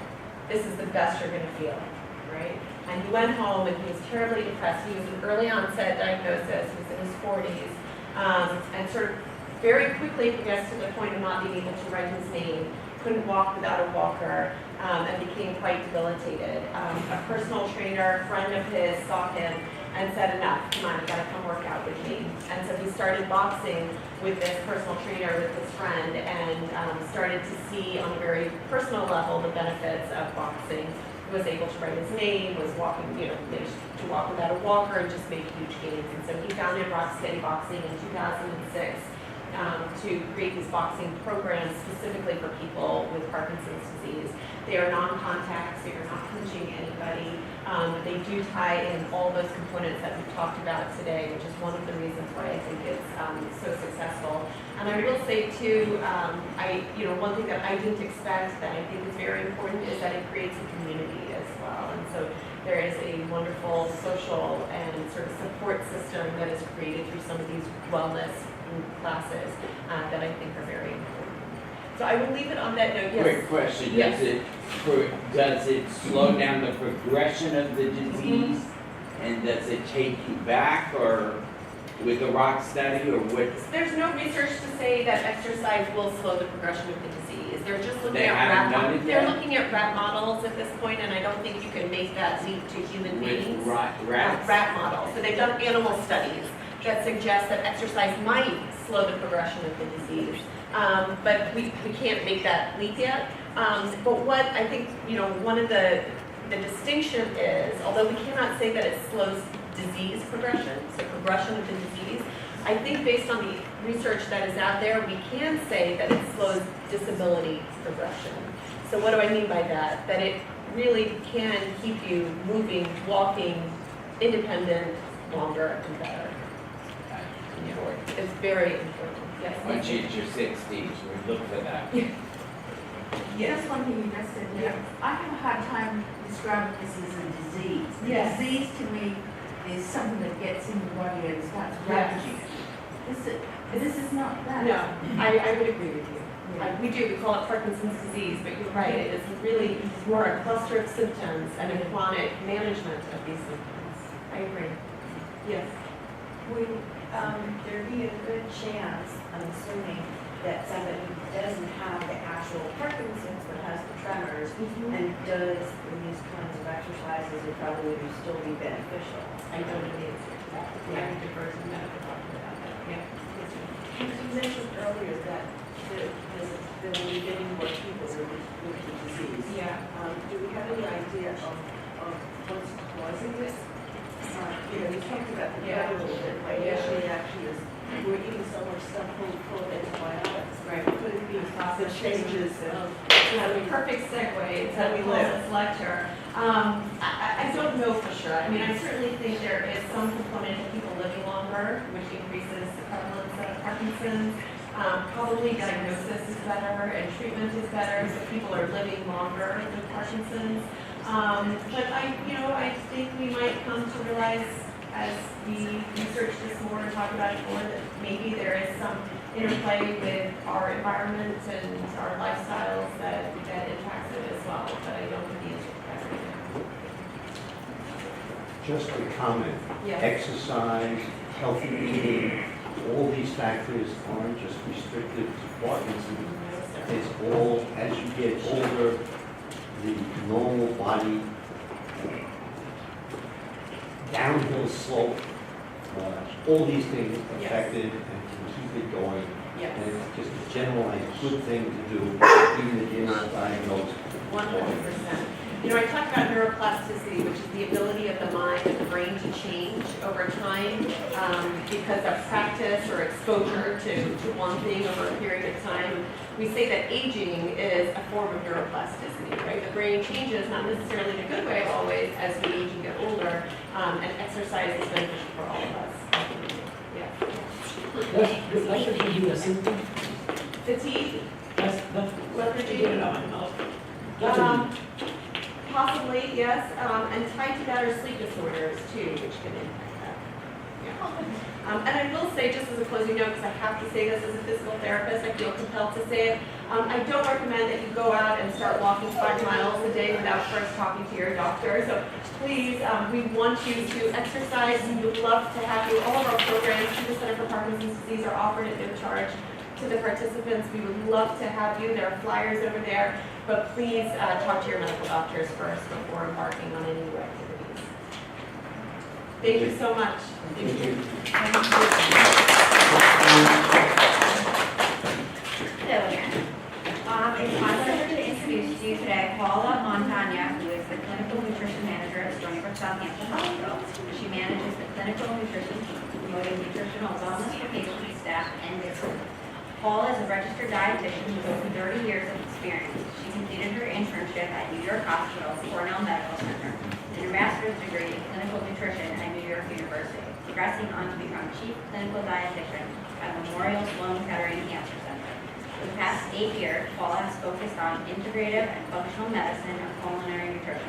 this is the best you're going to feel, right? And he went home and he was terribly depressed. He was an early onset diagnosis. He was in his 40s, and sort of very quickly progressed to the point of not being able to write his name, couldn't walk without a walker, and became quite debilitated. A personal trainer, friend of his, saw him and said, enough, come on, you gotta come work out with me. And so he started boxing with this personal trainer, with his friend, and started to see on a very personal level the benefits of boxing. He was able to write his name, was walking, managed to walk without a walker, and just make huge gains. And so he founded Rock Steady Boxing in 2006 to create these boxing programs specifically for people with Parkinson's disease. They are non-contact, so you're not punching anybody. They do tie in all those components that we've talked about today, which is one of the reasons why I think it's so successful. And I will say too, one thing that I didn't expect that I think is very important is that it creates a community as well. And so there is a wonderful social and sort of support system that is created through some of these wellness classes that I think are very important. So I will leave it on that note. Yes. Quick question, Yes. does it slow down the progression of the disease? And does it take you back, or with the rock study, or what? There's no research to say that exercise will slow the progression of the disease. They're just looking They at haven't done it They're yet? looking at rat models at this point, and I don't think you can make that leap to human beings. With rats? Rat models. So they've done animal studies that suggest that exercise might slow the progression of the disease. But we can't make that leap yet. But what I think, one of the distinction is, although we cannot say that it slows disease progression, so progression of the disease, I think based on the research that is out there, we can say that it slows disability progression. So what do I mean by that? That it really can keep you moving, walking, independent, longer and better. It's very important. Yes. Once you hit your 60s, we look for that. Yes. Just one thing you just said, Yeah. I have a hard time describing this as a disease. Yes. Disease to me is something that gets in the body and starts Yes. ravaging it. This is not that. No, I would agree with you. We call it Parkinson's disease, but you're right, it is really more a cluster of symptoms and a chronic management of these symptoms. I agree. Yes. Would there be a good chance, I'm assuming, that somebody doesn't have the actual Parkinson's but has the tremors and does these kinds of exercises, it probably would still be beneficial? I don't know the answer to that. I would defer to the medical doctor about that. Yeah. Yes, ma'am. You mentioned earlier that there will be many more people with the disease. Yeah. Do we have any idea of what's causing this? You talked about the gut a little bit, but actually is we're eating so much stuff full of antibiotics. Right. Could it be the changes of That's a perfect segue to How we live. this lecture. I don't know for sure. I mean, I certainly think there is some component of people living longer, which increases the prevalence of Parkinson's. Probably diagnosis is better and treatment is better, so people are living longer with Parkinson's. But I think we might come to realize as we research this more and talk about it more that maybe there is some interplay with our environment and our lifestyles that impacts it as well. But I don't know the answer to that right now. Just a comment. Yes. Exercise, healthy eating, all these factors aren't just restricted to Parkinson's. It's all, as you get older, the normal body downhill slope, all these things affected and can keep it going. Yes. And it's just a generalized good thing to do, even if you're not diagnosed. 100%. I talk about neuroplasticity, which is the ability of the mind and the brain to change over time because of practice or exposure to one thing over a period of time. We say that aging is a form of neuroplasticity, right? The brain changes, not necessarily in a good way always, as we age and get older, and exercise is beneficial for all of us. Yeah. Does that give you a symptom? Fatigue, That's lethargy, possibly, yes, and tied to that are sleep disorders too, which can impact that. Yeah. And I will say, just as a closing note, because I have to say this as a physical therapist, I feel compelled to say it, I don't recommend that you go out and start walking 5 miles a day without first talking to your doctor. So please, we want you to exercise. We would love to have you. All of our programs through the Center for Parkinson's Disease are offered at no charge to the participants. We would love to have you. There are flyers over there, but please talk to your medical doctors first before embarking on any new activities. Thank you so much. Thank you. Hello again. It's my pleasure to introduce to you today Paula Montagna, who is the Clinical Nutrition Manager at Stony Brook Southampton Hospital. She manages the clinical nutrition team, promoting nutritional wellness for patients, staff, and visitors. Paula is a registered dietitian with over 30 years of experience. She completed her internship at New York Hospital's Cardinal Medical Center and her master's degree in clinical nutrition at New York University, progressing on to become chief clinical dietitian at Memorial Sloan Kettering Cancer Center. For the past 8 years, Paula has focused on integrative and functional medicine and culinary nutrition.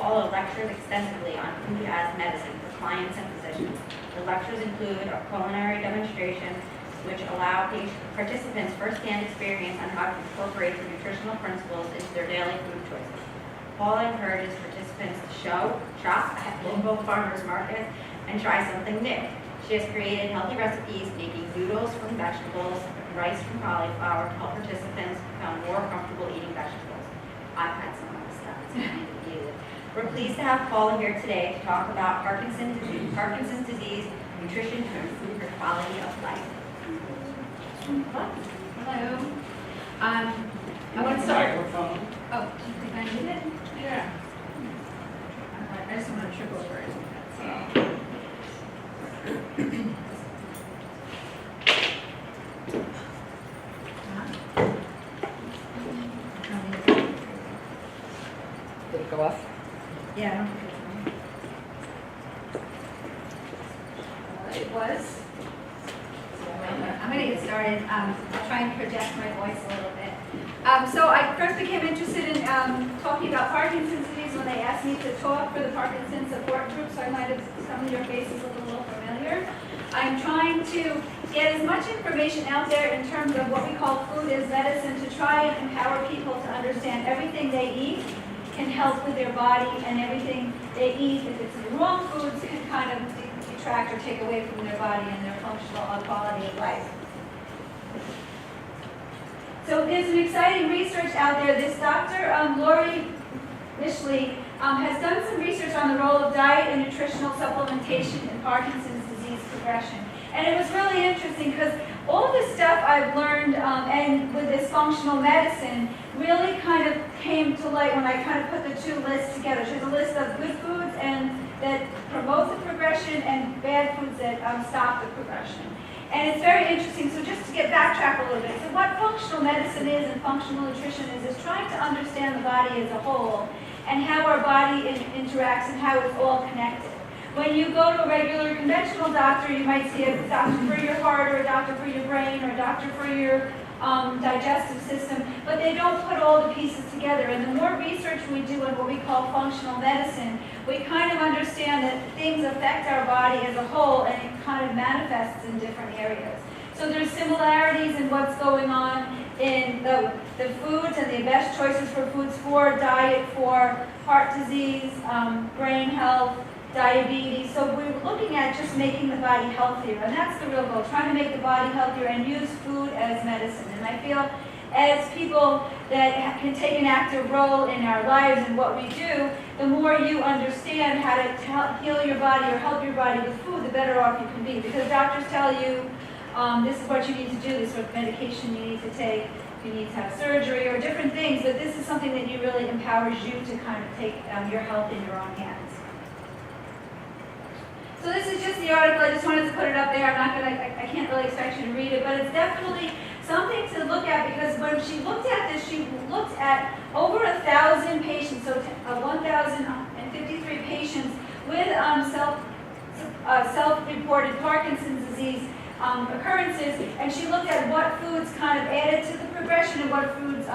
Paula lectures extensively on food as medicine for clients and physicians. Her lectures include a culinary demonstration which allow participants first-hand experience on how to incorporate the nutritional principles into their daily food choices. Paula encourages participants to shop at local farmers markets and try something new. She has created healthy recipes, making noodles from vegetables and rice from cauliflower to help participants become more comfortable eating vegetables. I've had some of this stuff. It's kind of easy. We're pleased to have Paula here today to talk about Parkinson's disease, nutrition to improve your quality of life. Hello. I want to start. Oh, do you think I need it? Yeah. I just want to trip over it. Did it go off? Yeah, I don't think it's on. It was. I'm going to get started. I'll try and project my voice a little bit. So I first became interested in talking about Parkinson's disease when they asked me to talk for the Parkinson's support group, so I might have some of your faces look a little familiar. I'm trying to get as much information out there in terms of what we call food as medicine to try and empower people to understand everything they eat can help with their body, and everything they eat, if it's the wrong foods, can kind of detract or take away from their body and their functional quality of life. So there's an exciting research out there. This Dr. Lori Mishley has done some research on the role of diet and nutritional supplementation in Parkinson's disease progression. And it was really interesting because all this stuff I've learned and with this functional medicine really kind of came to light when I kind of put the two lists together. There's a list of good foods and that promote the progression and bad foods that stop the progression. And it's very interesting, so just to get backtrack a little bit. So what functional medicine is and functional nutrition is trying to understand the body as a whole and how our body interacts and how it's all connected. When you go to a regular conventional doctor, you might see a doctor for your heart or a doctor for your brain or a doctor for your digestive system, but they don't put all the pieces together. And the more research we do in what we call functional medicine, we kind of understand that things affect our body as a whole and it kind of manifests in different areas. So there's similarities in what's going on in the foods and the best choices for foods for diet, for heart disease, brain health, diabetes. So we're looking at just making the body healthier, and that's the real goal, trying to make the body healthier and use food as medicine. And I feel as people that can take an active role in our lives and what we do, the more you understand how to heal your body or help your body with food, the better off you can be. Because doctors tell you, this is what you need to do, this is what medication you need to take, you need to have surgery or different things, but this is something that really empowers you to kind of take your health in your own hands. So this is just the article. I just wanted to put it up there. I can't really expect you to read it, but it's definitely something to look at because when she looked at this, she looked at reported Parkinson's disease occurrences, and she looked at what foods kind of added to the progression and what foods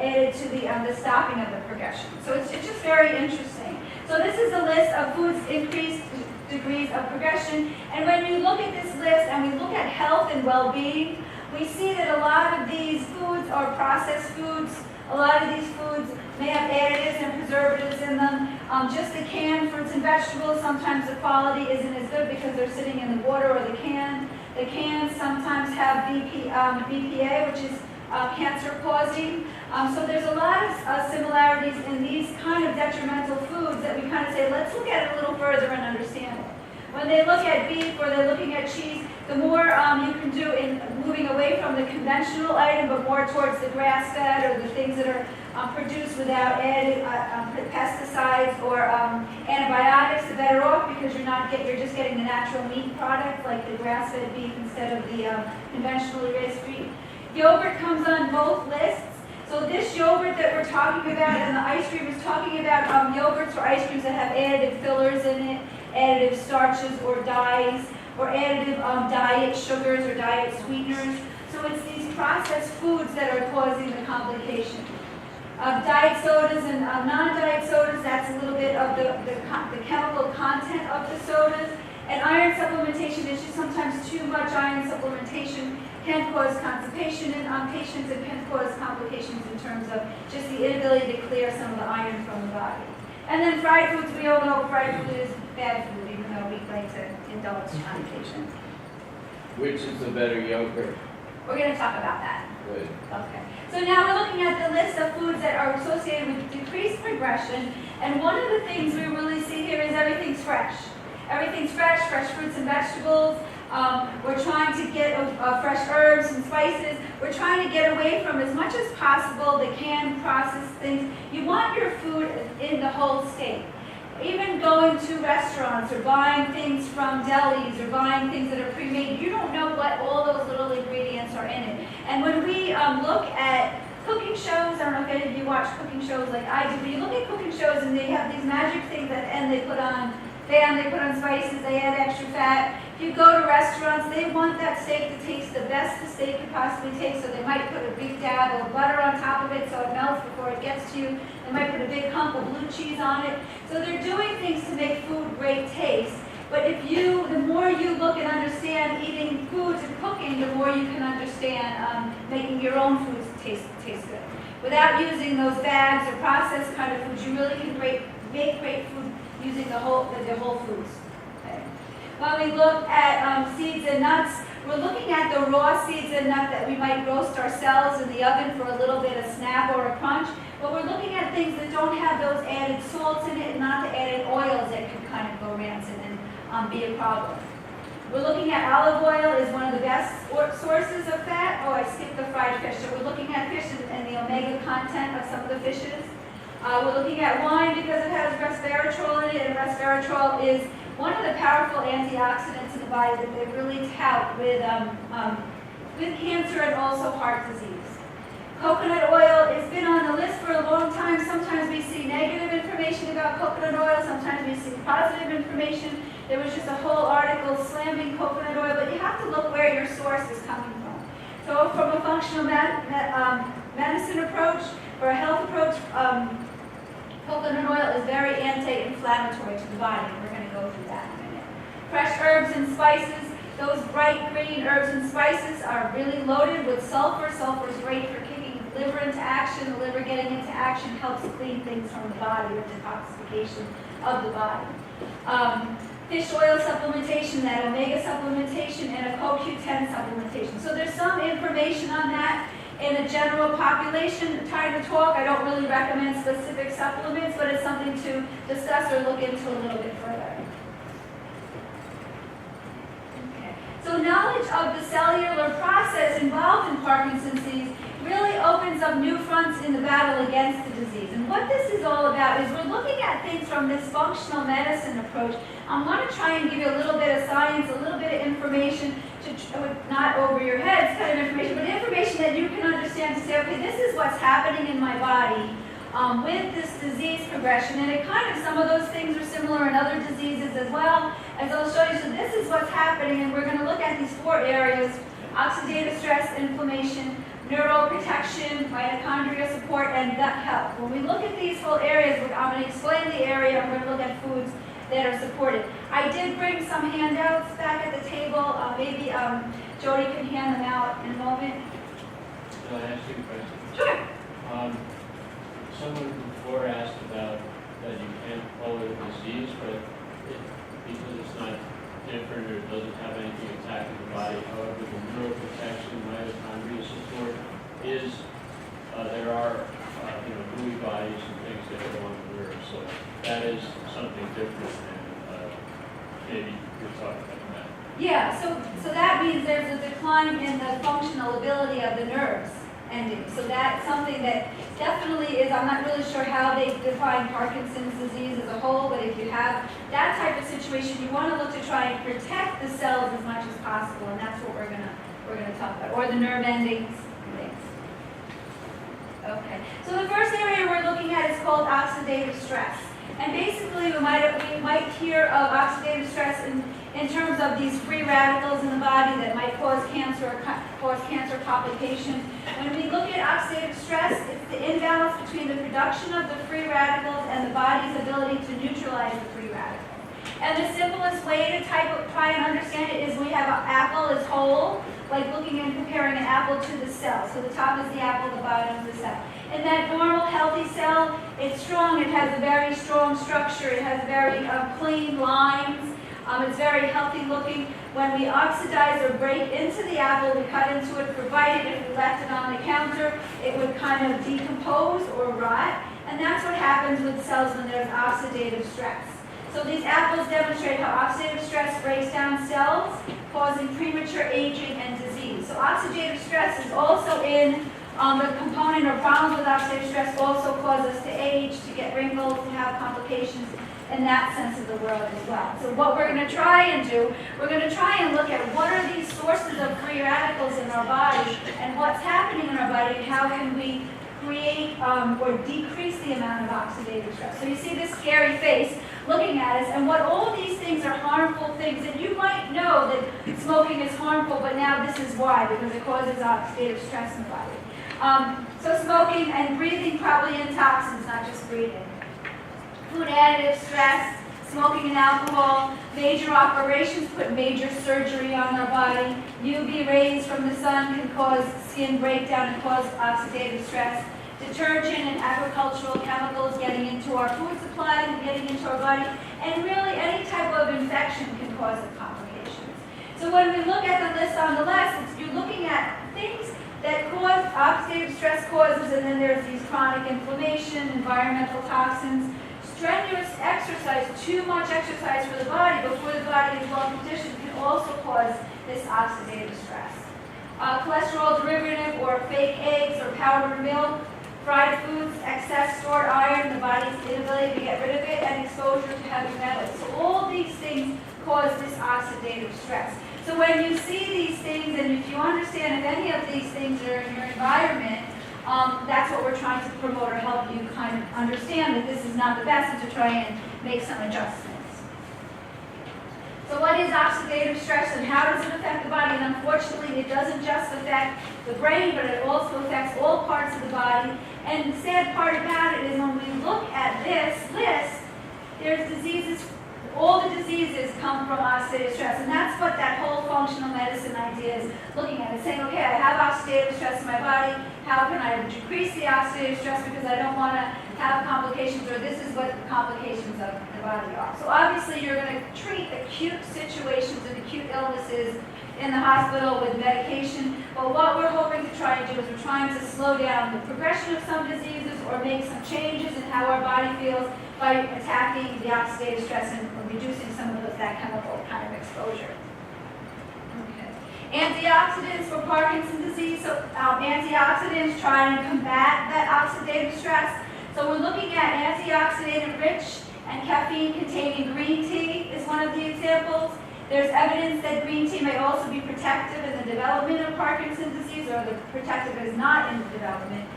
added to the stopping of the progression. So it's just very interesting. So this is a list of foods increased degrees of progression, and when you look at this list and we look at health and well-being, we see that a lot of these foods are processed foods. A lot of these foods may have additives and preservatives in them. Just the canned fruits and vegetables, sometimes the quality isn't as good because they're sitting in the water or the can. The cans sometimes have BPA, which is cancer-causing. So there's a lot of similarities in these kind of detrimental foods that we kind of say, let's look at it a little further and understand it. When they look at beef or they're looking at cheese, the more you can do in moving away from the conventional item, but more towards the grass-fed or the things that are produced without added pesticides or antibiotics, the better off, because you're just getting the natural meat product like the grass-fed beef instead of the conventionally raised beef. Yogurt comes on both lists. So this yogurt that we're talking about and the ice cream is talking about yogurts or ice creams that have additive fillers in it, additive starches or dyes, or additive diet sugars or diet sweeteners. So it's these processed foods that are causing the complication. Diet sodas and non-diet sodas, that's a little bit of the chemical content of the sodas. And iron supplementation is just sometimes too much iron supplementation can cause constipation in patients and can cause complications in terms of just the inability to clear some of the iron from the body. And then fried foods, we all know fried food is bad food, even though we like to indulge on occasion. Which is the better yogurt? We're going to talk about that. Good. Okay. So now we're looking at the list of foods that are associated with decreased progression. And one of the things we really see here is everything's fresh. Everything's fresh fruits and vegetables. We're trying to get fresh herbs and spices. We're trying to get away from, as much as possible, the canned processed things. You want your food in the whole state. Even going to restaurants or buying things from delis or buying things that are pre-made, you don't know what all those little ingredients are in it. And when we look at cooking shows, I don't know if any of you watch cooking shows like I do, but you look at cooking shows and they have these magic things at the end they put on spices, they add extra fat. If you go to restaurants, they want that steak to taste the best the steak could possibly taste, so they might put a big dab of butter on top of it so it melts before it gets to you. They might put a big hunk of blue cheese on it. So they're doing things to make food great taste. But the more you look and understand eating foods and cooking, the more you can understand making your own foods taste good. Without using those bags or processed kind of foods, you really can make great food using the whole foods. Okay. When we look at seeds and nuts, we're looking at the raw seeds and nuts that we might roast ourselves in the oven for a little bit of snap or a crunch. But we're looking at things that don't have those added salts in it, not the added oils that can kind of go rancid and be a problem. We're looking at olive oil is one of the best sources of fat. Oh, I skipped the fried fish. So we're looking at fish and the omega content of some of the fishes. We're looking at wine because it has resveratrol in it, and resveratrol is one of the powerful antioxidants in the body that they really tout with cancer and also heart disease. Coconut oil has been on the list for a long time. Sometimes we see negative information about coconut oil, sometimes we see positive information. There was just a whole article slamming coconut oil, but you have to look where your source is coming from. So from a functional medicine approach or a health approach, coconut oil is very anti-inflammatory to the body. We're going to go through that in a minute. Fresh herbs and spices. Those bright green herbs and spices are really loaded with sulfur. Sulfur is great for kicking the liver into action. The liver getting into action helps clean things from the body or detoxification of the body. Fish oil supplementation, that omega supplementation, and a CoQ10 supplementation. So there's some information on that. In the general population, time to talk, I don't really recommend specific supplements, but it's something to discuss or look into a little bit further. Okay. So knowledge of the cellular process involved in Parkinson's disease really opens up new fronts in the battle against the disease. And what this is all about is we're looking at things from this functional medicine approach. I want to try and give you a little bit of science, a little bit of information, not over your heads kind of information, but information that you can understand to say, okay, this is what's happening in my body. with this disease progression. And it kind of, some of those things are similar in other diseases as well, as I'll show you. So this is what's happening, and we're going to look at these 4 areas: oxidative stress, inflammation, neuroprotection, mitochondria support, and gut health. When we look at these whole areas, I'm going to explain the area, I'm going to look at foods that are supported. I did bring some handouts back at the table. Maybe Jody can hand them out in a moment. Can I ask you a question? Sure. Someone before asked about that you can't call it a disease, but because it's not different or it doesn't have anything attacking the body. However, the neuroprotection, mitochondria support is, there are, Lewy bodies and things that go on the nerves. So that is something different, and maybe you're talking about that. Yeah, so that means there's a decline in the functional ability of the nerves ending. So that's something that definitely is, I'm not really sure how they define Parkinson's disease as a whole, but if you have that type of situation, you want to look to try and protect the cells as much as possible, and that's what we're gonna talk about, or the nerve endings and things. Okay, so the first area we're looking at is called oxidative stress. And basically, we might hear of oxidative stress in terms of these free radicals in the body that might cause cancer or cause cancer complications. When we look at oxidative stress, it's the imbalance between the production of the free radicals and the body's ability to neutralize the free radicals. And the simplest way to try and understand it is we have an apple is whole, like looking and comparing an apple to the cell. So the top is the apple, the bottom is the cell. In that normal, healthy cell, it's strong. It has a very strong structure. It has very clean lines. It's very healthy looking. When we oxidize or break into the apple, we cut into it, provided if we left it on the counter, it would kind of decompose or rot. And that's what happens with cells when there's oxidative stress. So these apples demonstrate how oxidative stress breaks down cells, causing premature aging and disease. So oxidative stress is also in the component or problems with oxidative stress also cause us to age, to get wrinkles, to have complications in that sense of the world as well. So what we're going to try and do, we're going to try and look at what are these sources of free radicals in our body and what's happening in our body and how can we create or decrease the amount of oxidative stress. So you see this scary face looking at us, and what all these things are harmful things, and you might know that smoking is harmful, but now this is why, because it causes oxidative stress in the body. So smoking and breathing probably in toxins, not just breathing. Food additive stress, smoking and alcohol, major operations put major surgery on our body. UV rays from the sun can cause skin breakdown and cause oxidative stress. Detergent and agricultural chemicals getting into our food supply and getting into our body. And really any type of infection can cause the complications. So when we look at the list on the left, you're looking at things that cause oxidative stress causes, and then there's these chronic inflammation, environmental toxins, strenuous exercise, too much exercise for the body before the body is well conditioned can also cause this oxidative stress. Cholesterol derivative or fake eggs or powdered milk, fried foods, excess stored iron, the body's inability to get rid of it, and exposure to heavy metals. So all these things cause this oxidative stress. So when you see these things, and if you understand if any of these things are in your environment, that's what we're trying to promote or help you kind of understand that this is not the best and to try and make some adjustments. So what is oxidative stress and how does it affect the body? And unfortunately, it doesn't just affect the brain, but it also affects all parts of the body. And the sad part about it is when we look at this list, there's diseases, all the diseases come from oxidative stress. And that's what that whole functional medicine idea is looking at. It's saying, okay, I have oxidative stress in my body. How can I decrease the oxidative stress because I don't want to have complications, or this is what the complications of the body are. So obviously you're going to treat acute situations and acute illnesses in the hospital with medication, but what we're hoping to try and do is we're trying to slow down the progression of some diseases or make some changes in how our body feels by attacking the oxidative stress and reducing some of that chemical kind of exposure. Antioxidants for Parkinson's disease. So antioxidants try and combat that oxidative stress. So we're looking at antioxidant-rich and caffeine-containing green tea is one of the examples. There's evidence that green tea may also be protective in the development of Parkinson's disease, or the protective is not in the development.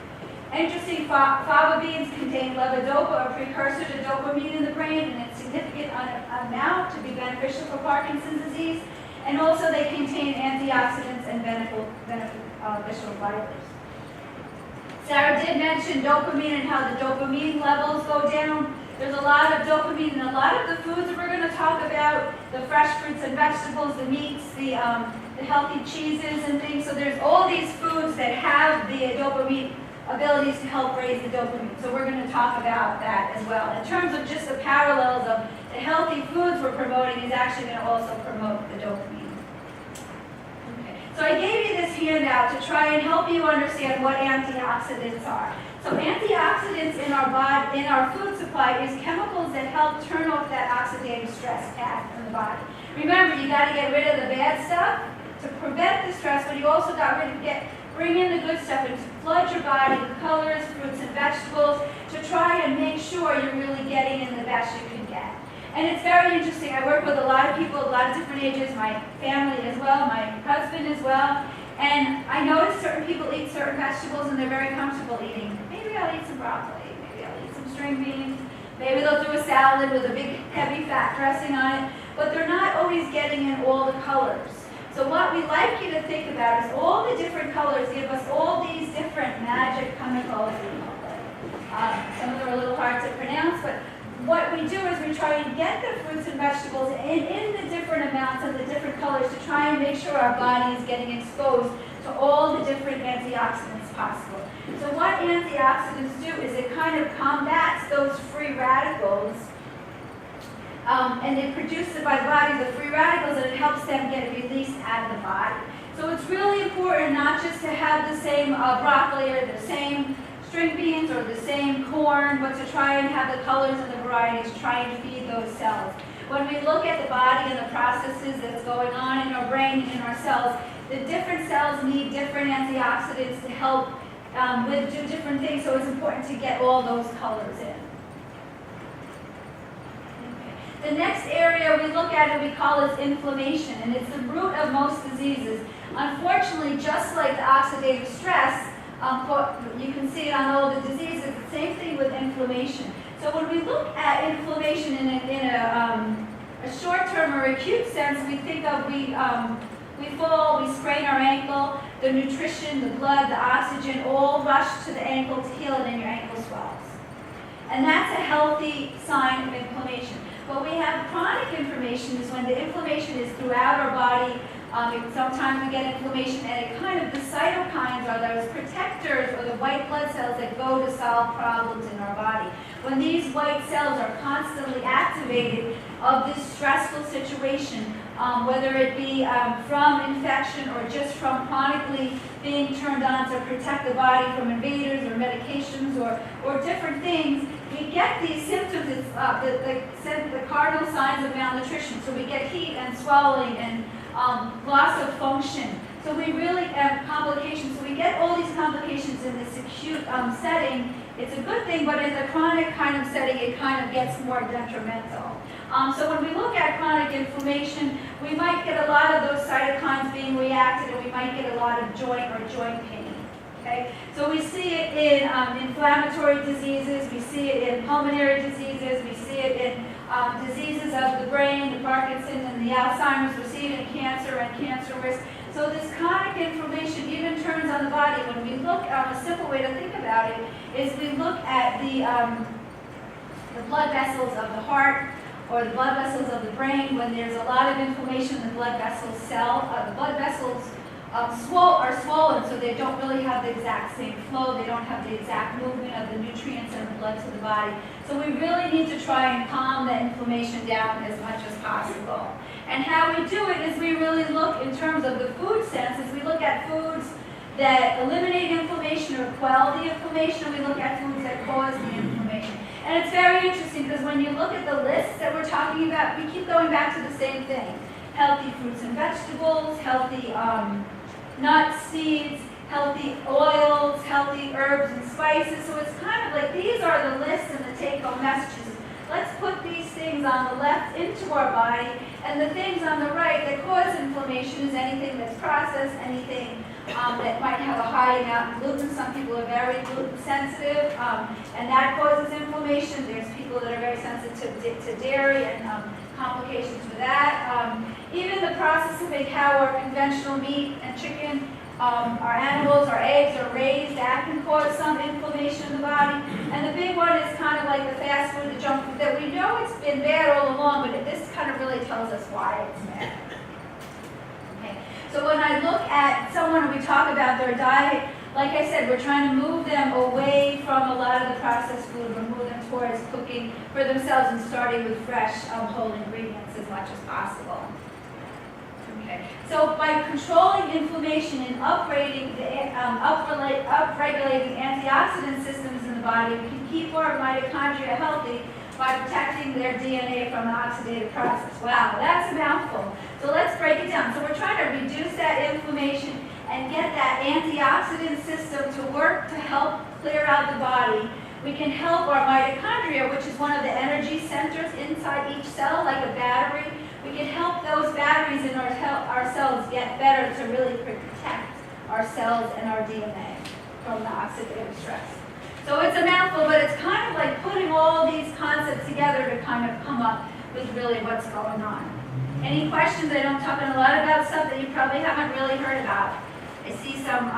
Interesting, fava beans contain levodopa, a precursor to dopamine in the brain, in a significant amount to be beneficial for Parkinson's disease. And also they contain antioxidants and beneficial fibers. Sarah did mention dopamine and how the dopamine levels go down. There's a lot of dopamine in a lot of the foods that we're going to talk about, the fresh fruits and vegetables, the meats, the healthy cheeses and things. So there's all these foods that have the dopamine abilities to help raise the dopamine. So we're going to talk about that as well. In terms of just the parallels of the healthy foods we're promoting is actually going to also promote the dopamine. So I gave you this handout to try and help you understand what antioxidants are. So antioxidants in our body, in our food supply, is chemicals that help turn off that oxidative stress path in the body. Remember, you got to get rid of the bad stuff to prevent the stress, but you also got rid of bring in the good stuff and flood your body with colors, fruits, and vegetables to try and make sure you're really getting in the best you can get. And it's very interesting. I work with a lot of people, a lot of different ages, my family as well, my husband as well. And I notice certain people eat certain vegetables and they're very comfortable eating. Maybe I'll eat some broccoli, maybe I'll eat some string beans, maybe they'll do a salad with a big heavy fat dressing on it, but they're not always getting in all the colors. So what we like you to think about is all the different colors give us all these different magic chemicals. Some of them are a little hard to pronounce, but what we do is we try and get the fruits and vegetables in the different amounts of the different colors to try and make sure our body is getting exposed to all the different antioxidants possible. So what antioxidants do is it kind of combats those free radicals, and it produces by the body the free radicals, and it helps them get released out of the body. So it's really important not just to have the same broccoli or the same string beans or the same corn, but to try and have the colors and the varieties, try and feed those cells. When we look at the body and the processes that's going on in our brain and in our cells, the different cells need different antioxidants to help with do different things, so it's important to get all those colors in. The next area we look at and we call is inflammation, and it's the root of most diseases. Unfortunately, just like the oxidative stress, you can see it on all the diseases, the same thing with inflammation. So when we look at inflammation in a short-term or acute sense, we think of we fall, we sprain our ankle, the nutrition, the blood, the oxygen all rush to the ankle to heal it and your ankle swells. And that's a healthy sign of inflammation. But we have chronic inflammation is when the inflammation is throughout our body. Sometimes we get inflammation and it kind of, the cytokines are those protectors or the white blood cells that go to solve problems in our body. When these white cells are constantly activated of this stressful situation, whether it be from infection or just from chronically being turned on to protect the body from invaders or medications or different things, we get these symptoms, the cardinal signs of malnutrition. So we get heat and swelling and loss of function. So we really have complications. So we get all these complications in this acute setting. It's a good thing, but in the chronic kind of setting, it kind of gets more detrimental. So when we look at chronic inflammation, we might get a lot of those cytokines being reacted, and we might get a lot of joint pain. Okay? So we see it in inflammatory diseases, we see it in pulmonary diseases, we see it in diseases of the brain, the Parkinson and the Alzheimer's, we see it in cancer and cancer risk. So this chronic inflammation even turns on the body. When we look, a simple way to think about it is we look at the blood vessels of the heart or the blood vessels of the brain. When there's a lot of inflammation, the blood vessels are swollen, so they don't really have the exact same flow, they don't have the exact movement of the nutrients and the blood to the body. So we really need to try and calm the inflammation down as much as possible. And how we do it is we really look in terms of the food sense, is we look at foods that eliminate inflammation or quell the inflammation, and we look at foods that cause the inflammation. And it's very interesting because when you look at the lists that we're talking about, we keep going back to the same thing. Healthy fruits and vegetables, healthy nuts, seeds, healthy oils, healthy herbs and spices. So it's kind of like these are the lists and the take-home messages. Let's put these things on the left into our body, and the things on the right that cause inflammation is anything that's processed, anything that might have a high amount of gluten. Some people are very gluten sensitive, and that causes inflammation. There's people that are very sensitive to dairy and complications with that. Even the processing of how our conventional meat and chicken, our animals, our eggs are raised, that can cause some inflammation in the body. And the big one is kind of like the fast food, the junk food, that we know it's been bad all along, but this kind of really tells us why it's bad. Okay. So when I look at someone and we talk about their diet, like I said, we're trying to move them away from a lot of the processed food, or move them towards cooking for themselves and starting with fresh, whole ingredients as much as possible. Okay. So by controlling inflammation and upregulating antioxidant systems in the body, we can keep our mitochondria healthy by protecting their DNA from the oxidative process. Wow, that's a mouthful. So let's break it down. So we're trying to reduce that inflammation and get that antioxidant system to work to help clear out the body. We can help our mitochondria, which is one of the energy centers inside each cell, like a battery. We can help those batteries in our cells get better to really protect our cells and our DNA from the oxidative stress. So it's a mouthful, but it's kind of like putting all these concepts together to kind of come up with really what's going on. Any questions? I know I'm talking a lot about stuff that you probably haven't really heard about. I see some,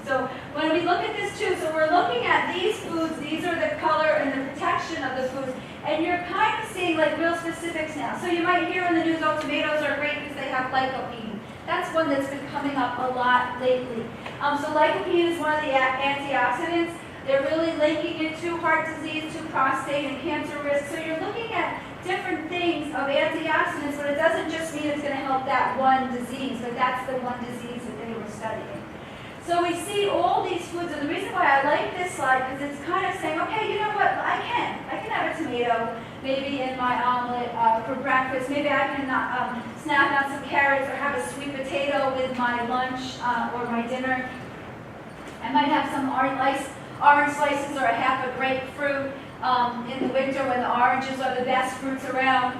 so when we look at this too, so we're looking at these foods, these are the color and the protection of the foods, and you're kind of seeing like real specifics now. So you might hear in the news, oh, tomatoes are great because they have lycopene. That's one that's been coming up a lot lately. So lycopene is one of the antioxidants. They're really linking it to heart disease, to prostate and cancer risk. So you're looking at different things of antioxidants, but it doesn't just mean it's going to help that one disease, but that's the one disease that they were studying. So we see all these foods, and the reason why I like this slide is it's kind of saying, okay, you know what, I can have a tomato, maybe in my omelet for breakfast. Maybe I can snap out some carrots or have a sweet potato with my lunch or my dinner. I might have some orange slices or a half a grapefruit in the winter when the oranges are the best fruits around.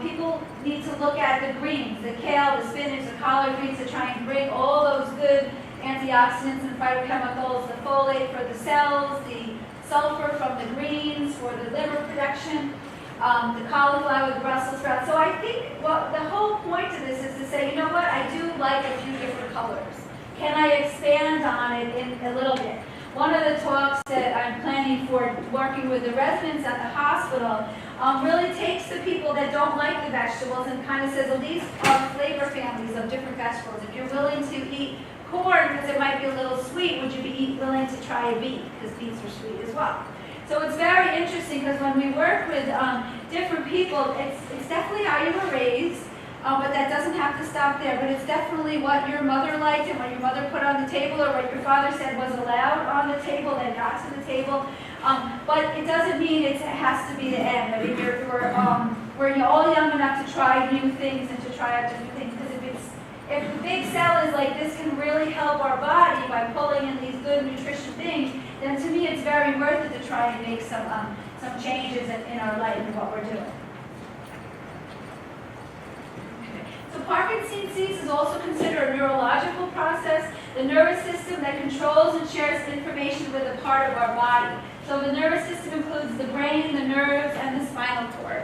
People need to look at the greens, the kale, the spinach, the collard greens, to try and bring all those good antioxidants and phytochemicals, the folate for the cells, the sulfur from the greens for the liver production, the cauliflower, the Brussels sprouts. So I think the whole point of this is to say, you know what, I do like a few different colors. Can I expand on it in a little bit? One of the talks that I'm planning for working with the residents at the hospital really takes the people that don't like the vegetables and kind of says, well, these are flavor families of different vegetables. If you're willing to eat corn because it might be a little sweet, would you be willing to try a beet because beets are sweet as well? So it's very interesting because when we work with different people, it's definitely how you were raised. But that doesn't have to stop there. But it's definitely what your mother liked and what your mother put on the table, or what your father said was allowed on the table that got to the table. But it doesn't mean it has to be the end. I mean, we're all young enough to try new things and to try out different things. Because if the big cell is like this can really help our body by pulling in these good nutrition things, then to me it's very worth it to try and make some changes in our life and what we're doing. So Parkinson's disease is also considered a neurological process, the nervous system that controls and shares information with a part of our body. So the nervous system includes the brain, the nerves, and the spinal cord.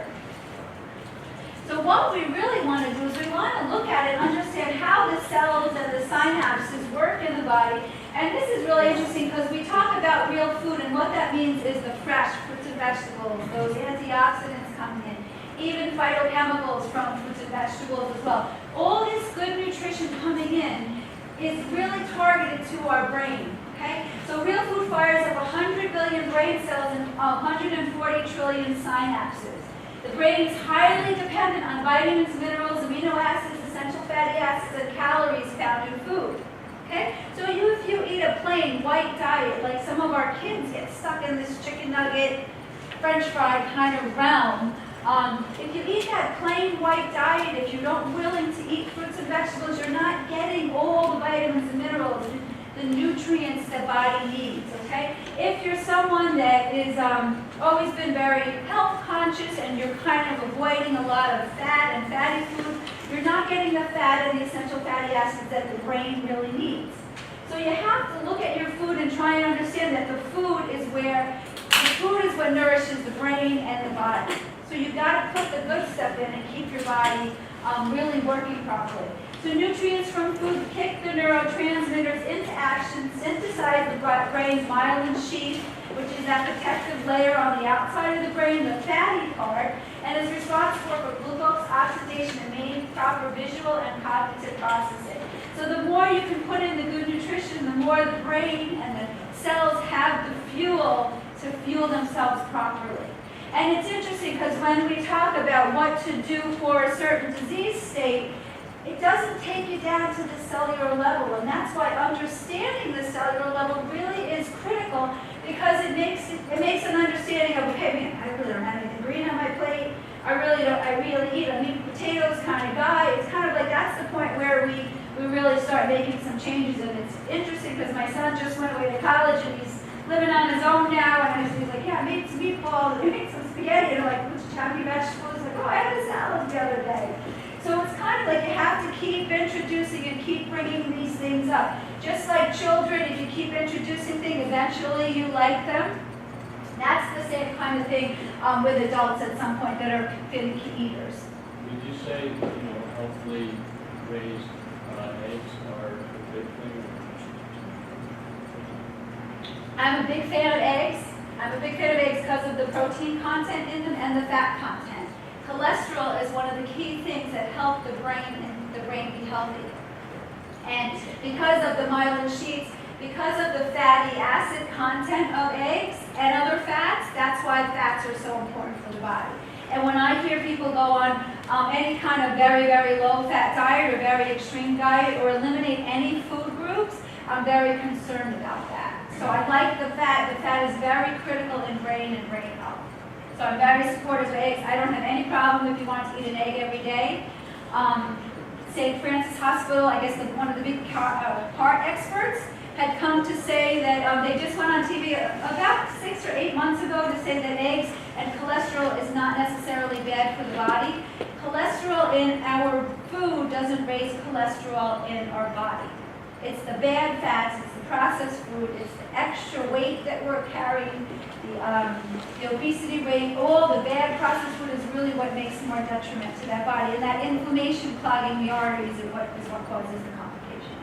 So what we really want to do is we want to look at it and understand how the cells and the synapses work in the body. And this is really interesting because we talk about real food, and what that means is the fresh fruits and vegetables, those antioxidants coming in. Even phytochemicals from fruits and vegetables as well. All this good nutrition coming in is really targeted to our brain, okay? So real food fires up 100 billion brain cells and 140 trillion synapses. The brain is highly dependent on vitamins, minerals, amino acids, essential fatty acids, and calories found in food, okay? So if you eat a plain white diet, like some of our kids get stuck in this chicken nugget, French fry kind of realm, if you eat that plain white diet, if you're not willing to eat fruits and vegetables, you're not getting all the vitamins and minerals, the nutrients the body needs, okay? If you're someone that is always been very health conscious and you're kind of avoiding a lot of fat and fatty food, you're not getting the fat and the essential fatty acids that the brain really needs. So you have to look at your food and try and understand that the food is what nourishes the brain and the body. So you've got to put the good stuff in and keep your body really working properly. So nutrients from food kick the neurotransmitters into action, synthesize the brain's myelin sheath, which is that protective layer on the outside of the brain, the fatty part, and is responsible for glucose oxidation and maintaining proper visual and cognitive processing. So the more you can put in the good nutrition, the more the brain and the cells have the fuel to fuel themselves properly. And it's interesting because when we talk about what to do for a certain disease state, it doesn't take you down to the cellular level, and that's why understanding the cellular level really is critical, because it makes an understanding of, okay, man, I really don't have anything green on my plate. I really eat a meat and potatoes kind of guy. It's kind of like that's the point where we really start making some changes, and it's interesting because my son just went away to college and he's living on his own now, and he's like, yeah, I made some meatballs, I made some spaghetti, and I'm like, which chunky vegetables? Like, oh, I had a salad the other day. So it's kind of like you have to keep introducing and keep bringing these things up. Just like children, if you keep introducing things, eventually you like them. That's the same kind of thing with adults at some point that are finicky eaters. Would you say, healthily raised eggs are a good thing? I'm a big fan of eggs. I'm a big fan of eggs because of the protein content in them and the fat content. Cholesterol is one of the key things that help the brain be healthy. And because of the myelin sheaths, because of the fatty acid content of eggs and other fats, that's why fats are so important for the body. And when I hear people go on any kind of very, very low-fat diet or very extreme diet or eliminate any food groups, I'm very concerned about that. So I like the fat. The fat is very critical in brain and brain health. So I'm very supportive of eggs. I don't have any problem if you want to eat an egg every day. St. Francis Hospital, I guess one of the big heart experts, had come to say that they just went on TV about 6 or 8 months ago to say that eggs and cholesterol is not necessarily bad for the body. Cholesterol in our food doesn't raise cholesterol in our body. It's the bad fats, it's the processed food, it's the extra weight that we're carrying, the obesity rate, all the bad processed food is really what makes more detriment to that body. And that inflammation clogging the arteries is what causes the complication.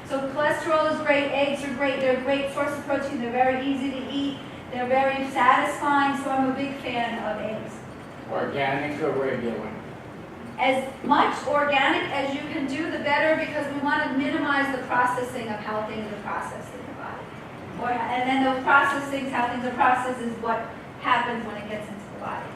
So cholesterol is great, eggs are great, they're a great source of protein, they're very easy to eat, they're very satisfying, so I'm a big fan of eggs. Organic or regular? As much organic as you can do, the better, because we want to minimize the processing of how things are processed in the body. And then those processed things, how things are processed, is what happens when it gets into the body.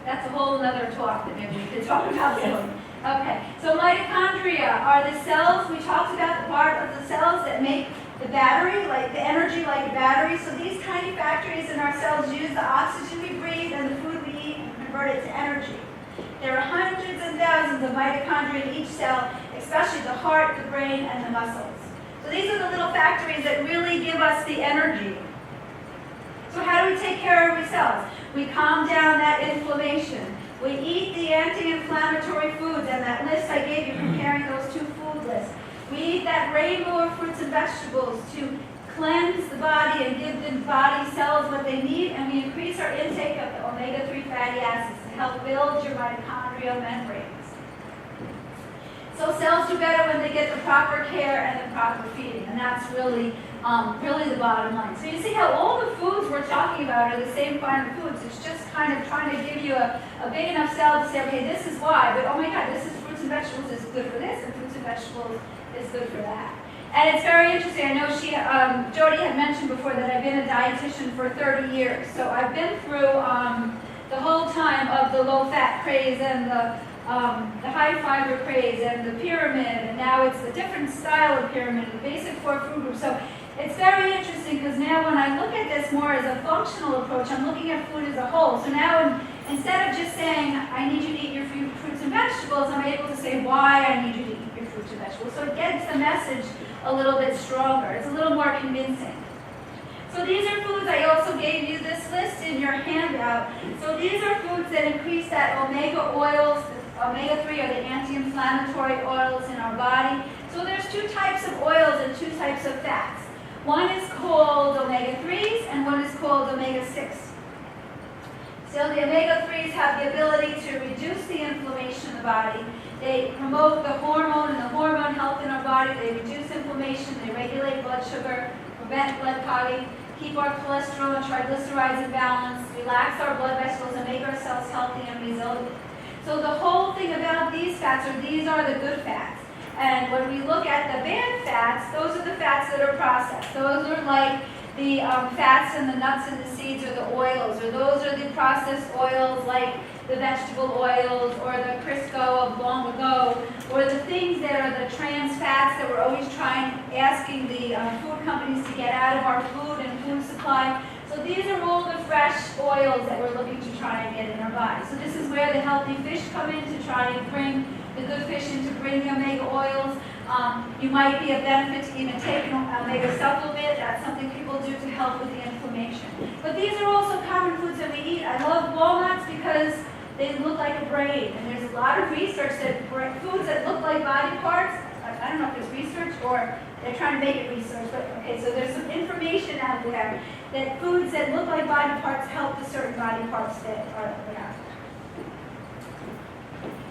That's a whole other talk that maybe we could talk about soon. Okay, so mitochondria are the cells, we talked about the part of the cells that make the battery, like the energy like a battery. So these tiny factories in our cells use the oxygen we breathe and the food we eat and convert it to energy. There are hundreds and thousands of mitochondria in each cell, especially the heart, the brain, and the muscles. So these are the little factories that really give us the energy. So how do we take care of ourselves? We calm down that inflammation. We eat the anti-inflammatory foods, and that list I gave you comparing those two food lists. We eat that rainbow of fruits and vegetables to cleanse the body and give the body cells what they need, and we increase our intake of the omega-3 fatty acids to help build your mitochondrial membranes. So cells do better when they get the proper care and the proper feeding, and that's really the bottom line. So you see how all the foods we're talking about are the same kind of foods. It's just kind of trying to give you a big enough cell to say, okay, this is why, but oh my God, this is fruits and vegetables is good for this, and fruits and vegetables is good for that. And it's very interesting. I know Jody had mentioned before that I've been a dietitian for 30 years. So I've been through the whole time of the low-fat craze and the high-fiber craze and the pyramid, and now it's the different style of pyramid, the basic 4 food groups. So it's very interesting because now when I look at this more as a functional approach, I'm looking at food as a whole. So now instead of just saying, I need you to eat your fruits and vegetables, I'm able to say why I need you to eat your fruits and vegetables. So it gets the message a little bit stronger. It's a little more convincing. So these are foods, I also gave you this list in your handout. So these are foods that increase that omega oils. Omega-3 are the anti-inflammatory oils in our body. So there's two types of oils and two types of fats. One is called omega-3s and one is called omega-6. So the omega-3s have the ability to reduce the inflammation in the body. They promote the hormone and the hormone health in our body. They reduce inflammation. They regulate blood sugar, prevent blood clotting, keep our cholesterol and triglycerides in balance, relax our blood vessels, and make our cells healthy and resilient. So the whole thing about these fats are these are the good fats. And when we look at the bad fats, those are the fats that are processed. Those are like the fats and the nuts and the seeds or the oils, or those are the processed oils like the vegetable oils or the Crisco of long ago, or the things that are the trans fats that we're always asking the food companies to get out of our food and food supply. So these are all the fresh oils that we're looking to try and get in our body. So this is where the healthy fish come in to try and bring the good fish in to bring the omega oils. You might be a benefit to even take an omega supplement. That's something people do to help with the inflammation. But these are also common foods that we eat. I love walnuts because they look like a brain. And there's a lot of research that foods that look like body parts, I don't know if it's research or they're trying to make it research, but okay, so there's some information out there that foods that look like body parts help the certain body parts that are there.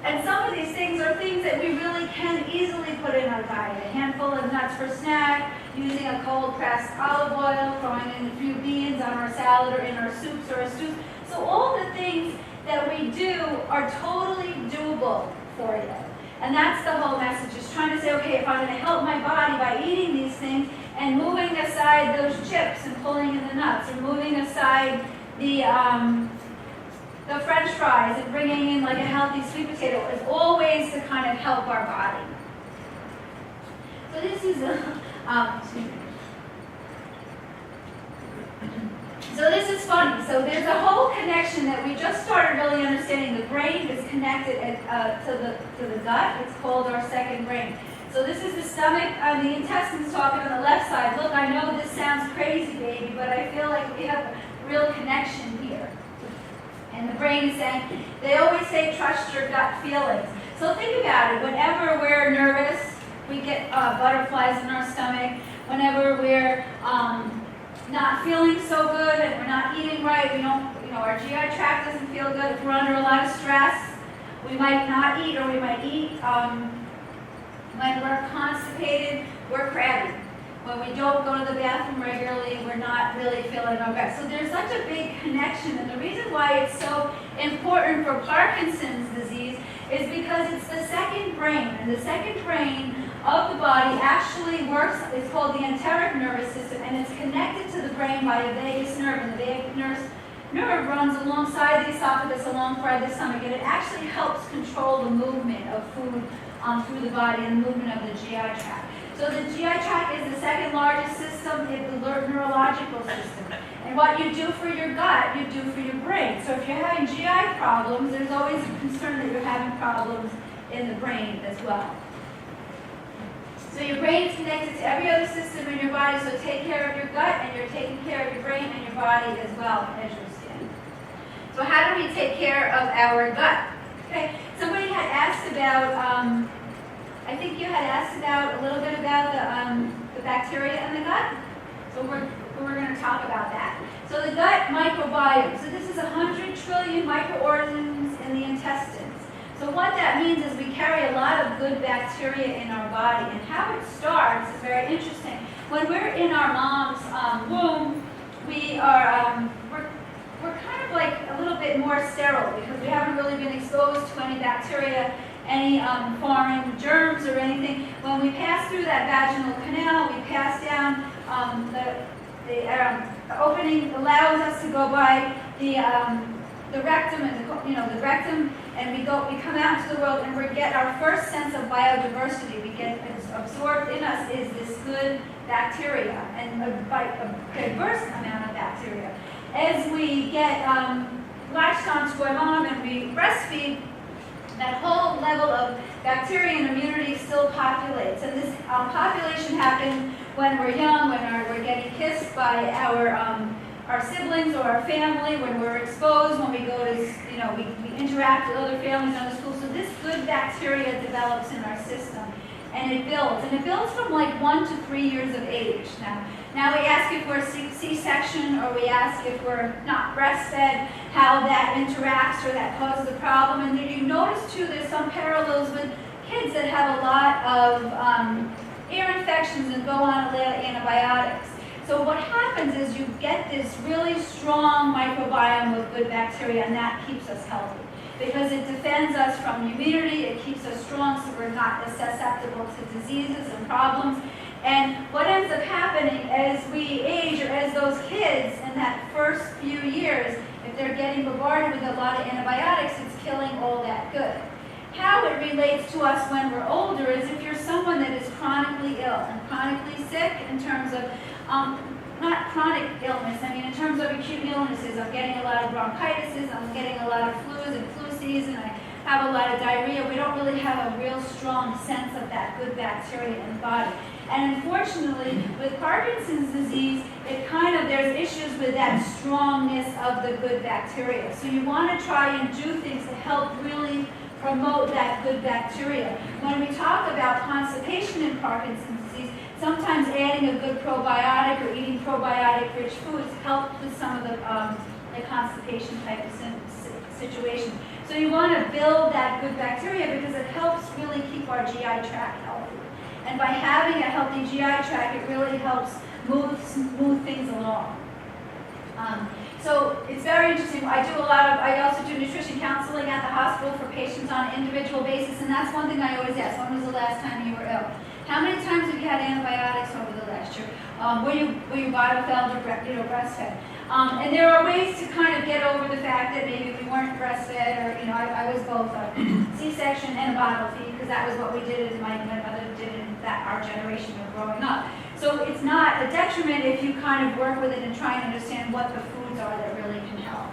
And some of these things are things that we really can easily put in our diet. A handful of nuts for snack, using a cold pressed olive oil, throwing in a few beans on our salad or in our soups or our stews. So all the things that we do are totally doable for you. And that's the whole message, is trying to say, okay, if I'm going to help my body by eating these things and moving aside those chips and pulling in the nuts, or moving aside the French fries and bringing in like a healthy sweet potato, is all ways to kind of help our body. So this is excuse me. So this is funny. So there's a whole connection that we just started really understanding. The brain is connected to the gut. It's called our second brain. So this is the stomach, the intestines talking on the left side. Look, I know this sounds crazy, baby, but I feel like we have a real connection here. And the brain is saying, they always say, trust your gut feelings. So think about it. Whenever we're nervous, we get butterflies in our stomach. Whenever we're not feeling so good and we're not eating right, we don't, our GI tract doesn't feel good. If we're under a lot of stress, we might not eat, or we might eat. When we're constipated, we're crabby. When we don't go to the bathroom regularly, we're not really feeling our best. So there's such a big connection, and the reason why it's so important for Parkinson's disease is because it's the second brain, and the second brain of the body actually works, it's called the enteric nervous system, and it's connected to the brain by a vagus nerve, and the vagus nerve runs alongside the esophagus, alongside the stomach, and it actually helps control the movement of food through the body and the movement of the GI tract. So the GI tract is the second largest system in the neurological system. And what you do for your gut, you do for your brain. So if you're having GI problems, there's always a concern that you're having problems in the brain as well. So your brain is connected to every other system in your body, so take care of your gut, and you're taking care of your brain and your body as well as your skin. So how do we take care of our gut? Okay, somebody had asked about, I think you had asked about a little bit about the bacteria in the gut. So we're going to talk about that. So the gut microbiome. So this is 100 trillion microorganisms in the intestines. So what that means is we carry a lot of good bacteria in our body, and how it starts is very interesting. When we're in our mom's womb, we are we're kind of like a little bit more sterile because we haven't really been exposed to any bacteria, any foreign germs or anything. When we pass through that vaginal canal, we pass down the opening allows us to go by the rectum and the rectum, and we come out into the world, and we get our first sense of biodiversity. We get absorbed in us is this good bacteria, and a diverse amount of bacteria. As we get latched onto our mom and we breastfeed, that whole level of bacteria and immunity still populates. And this population happens when we're young, when we're getting kissed by our siblings or our family, when we're exposed, when we go to, we interact with other families on the school. So this good bacteria develops in our system. and it builds. And it builds from like 1 to 3 years of age. Now we ask if we're C-section or we ask if we're not breastfed, how that interacts or that causes a problem. And then you notice too there's some parallels with kids that have a lot of ear infections and go on a lot of antibiotics. So what happens is you get this really strong microbiome of good bacteria, and that keeps us healthy because it defends us from immunity, it keeps us strong so we're not as susceptible to diseases and problems. And what ends up happening as we age, or as those kids in that first few years, if they're getting bombarded with a lot of antibiotics, it's killing all that good. How it relates to us when we're older is if you're someone that is chronically ill and chronically sick in terms of, not chronic illness, I mean in terms of acute illnesses. I'm getting a lot of bronchitis, I'm getting a lot of flus and flu season, I have a lot of diarrhea. We don't really have a real strong sense of that good bacteria in the body. And unfortunately, with Parkinson's disease, there's issues with that strongness of the good bacteria. So you want to try and do things to help really promote that good bacteria. When we talk about constipation in Parkinson's disease, sometimes adding a good probiotic or eating probiotic-rich foods help with some of the constipation type of situation. So you want to build that good bacteria because it helps really keep our GI tract healthy. And by having a healthy GI tract, it really helps move things along. So it's very interesting. I also do nutrition counseling at the hospital for patients on an individual basis, and that's one thing I always ask: when was the last time you were ill? How many times have you had antibiotics over the last year? Were you bottle-fed or breastfed? And there are ways to kind of get over the fact that maybe we weren't breastfed, or I was both a C-section and a bottle feed because that was what we did, and my mother did in our generation of growing up. So it's not a detriment if you kind of work with it and try and understand what the foods are that really can help.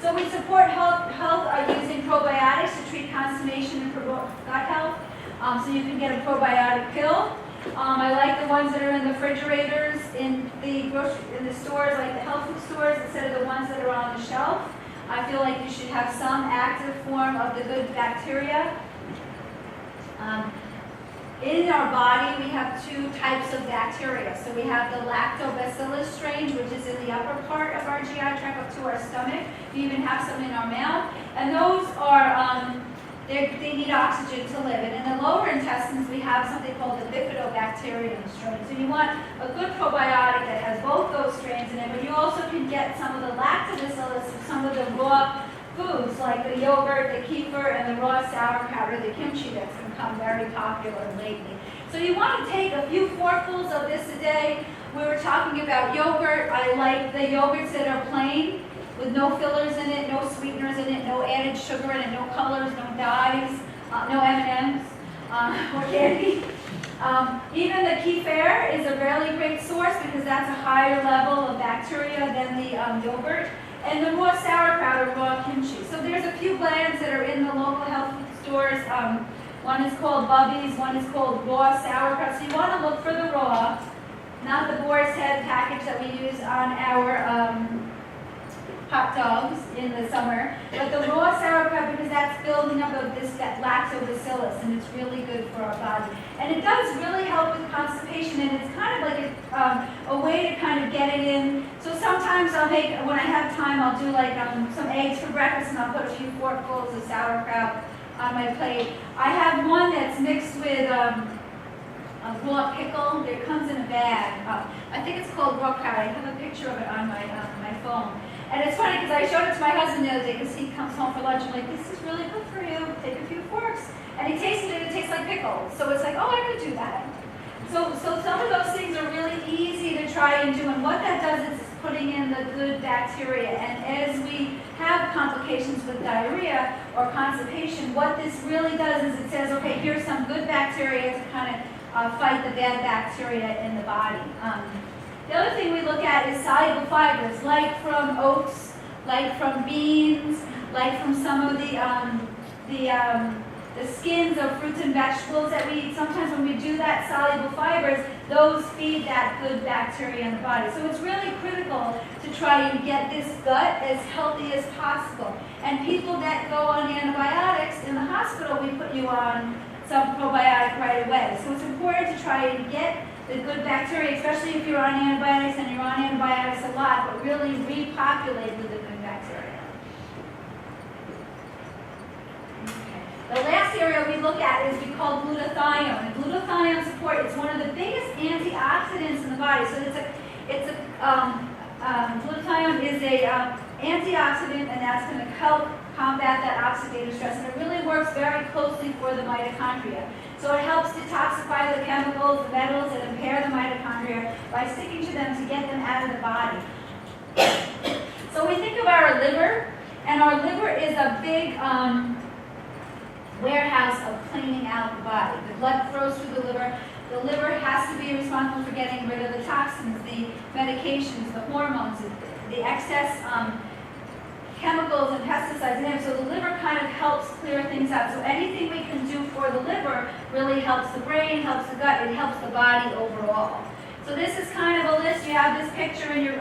So we support health using probiotics to treat constipation and promote gut health. So you can get a probiotic pill. I like the ones that are in the refrigerators in the stores, like the health food stores, instead of the ones that are on the shelf. I feel like you should have some active form of the good bacteria. In our body, we have two types of bacteria. So we have the lactobacillus strain, which is in the upper part of our GI tract up to our stomach. We even have some in our mouth. And those are, they need oxygen to live. And in the lower intestines, we have something called the bifidobacterium strain. So you want a good probiotic that has both those strains in it, but you also can get some of the lactobacillus from some of the raw foods like the yogurt, the kefir, and the raw sauerkraut or the kimchi that's become very popular lately. So you want to take a few forkfuls of this a day. We were talking about yogurt. I like the yogurts that are plain with no fillers in it, no sweeteners in it, no added sugar in it, no colors, no dyes, no M&Ms or candy. Even the kefir is a really great source because that's a higher level of bacteria than the yogurt. And the raw sauerkraut or raw kimchi. So there's a few brands that are in the local health food stores. One is called Bubby's, one is called raw sauerkraut. So you want to look for the raw, not the boar's head package that we use on our hot dogs in the summer, but the raw sauerkraut because that's building up of that lactobacillus, and it's really good for our body. And it does really help with constipation, and it's kind of like a way to kind of get it in. So sometimes when I have time, I'll do like some eggs for breakfast, and I'll put a few forkfuls of sauerkraut on my plate. I have one that's mixed with a raw pickle. It comes in a bag. I think it's called raw kraut. I have a picture of it on my phone. And it's funny because I showed it to my husband the other day because he comes home for lunch and I'm like, this is really good for you. Take a few forks. And he tasted it, it tastes like pickles. So it's like, oh, I could do that. So some of those things are really easy to try and do. And what that does is it's putting in the good bacteria. And as we have complications with diarrhea or constipation, what this really does is it says, okay, here's some good bacteria to kind of fight the bad bacteria in the body. The other thing we look at is soluble fibers, like from oats, like from beans, like from some of the skins of fruits and vegetables that we eat. Sometimes when we do that soluble fibers, those feed that good bacteria in the body. So it's really critical to try and get this gut as healthy as possible. And people that go on antibiotics in the hospital, we put you on some probiotic right away. So it's important to try and get the good bacteria, especially if you're on antibiotics and you're on antibiotics a lot, but really repopulate with the good bacteria. Okay. The last area we look at is we call glutathione. And glutathione support is one of the biggest antioxidants in the body. So glutathione is a antioxidant, and that's going to help combat that oxidative stress. And it really works very closely for the mitochondria. So it helps detoxify the chemicals, the metals that impair the mitochondria by sticking to them to get them out of the body. So we think of our liver, and our liver is a big warehouse of cleaning out the body. The blood flows through the liver. The liver has to be responsible for getting rid of the toxins, the medications, the hormones, the excess chemicals and pesticides in it. So the liver kind of helps clear things out. So anything we can do for the liver really helps the brain, helps the gut, it helps the body overall. So this is kind of a list. You have this picture in your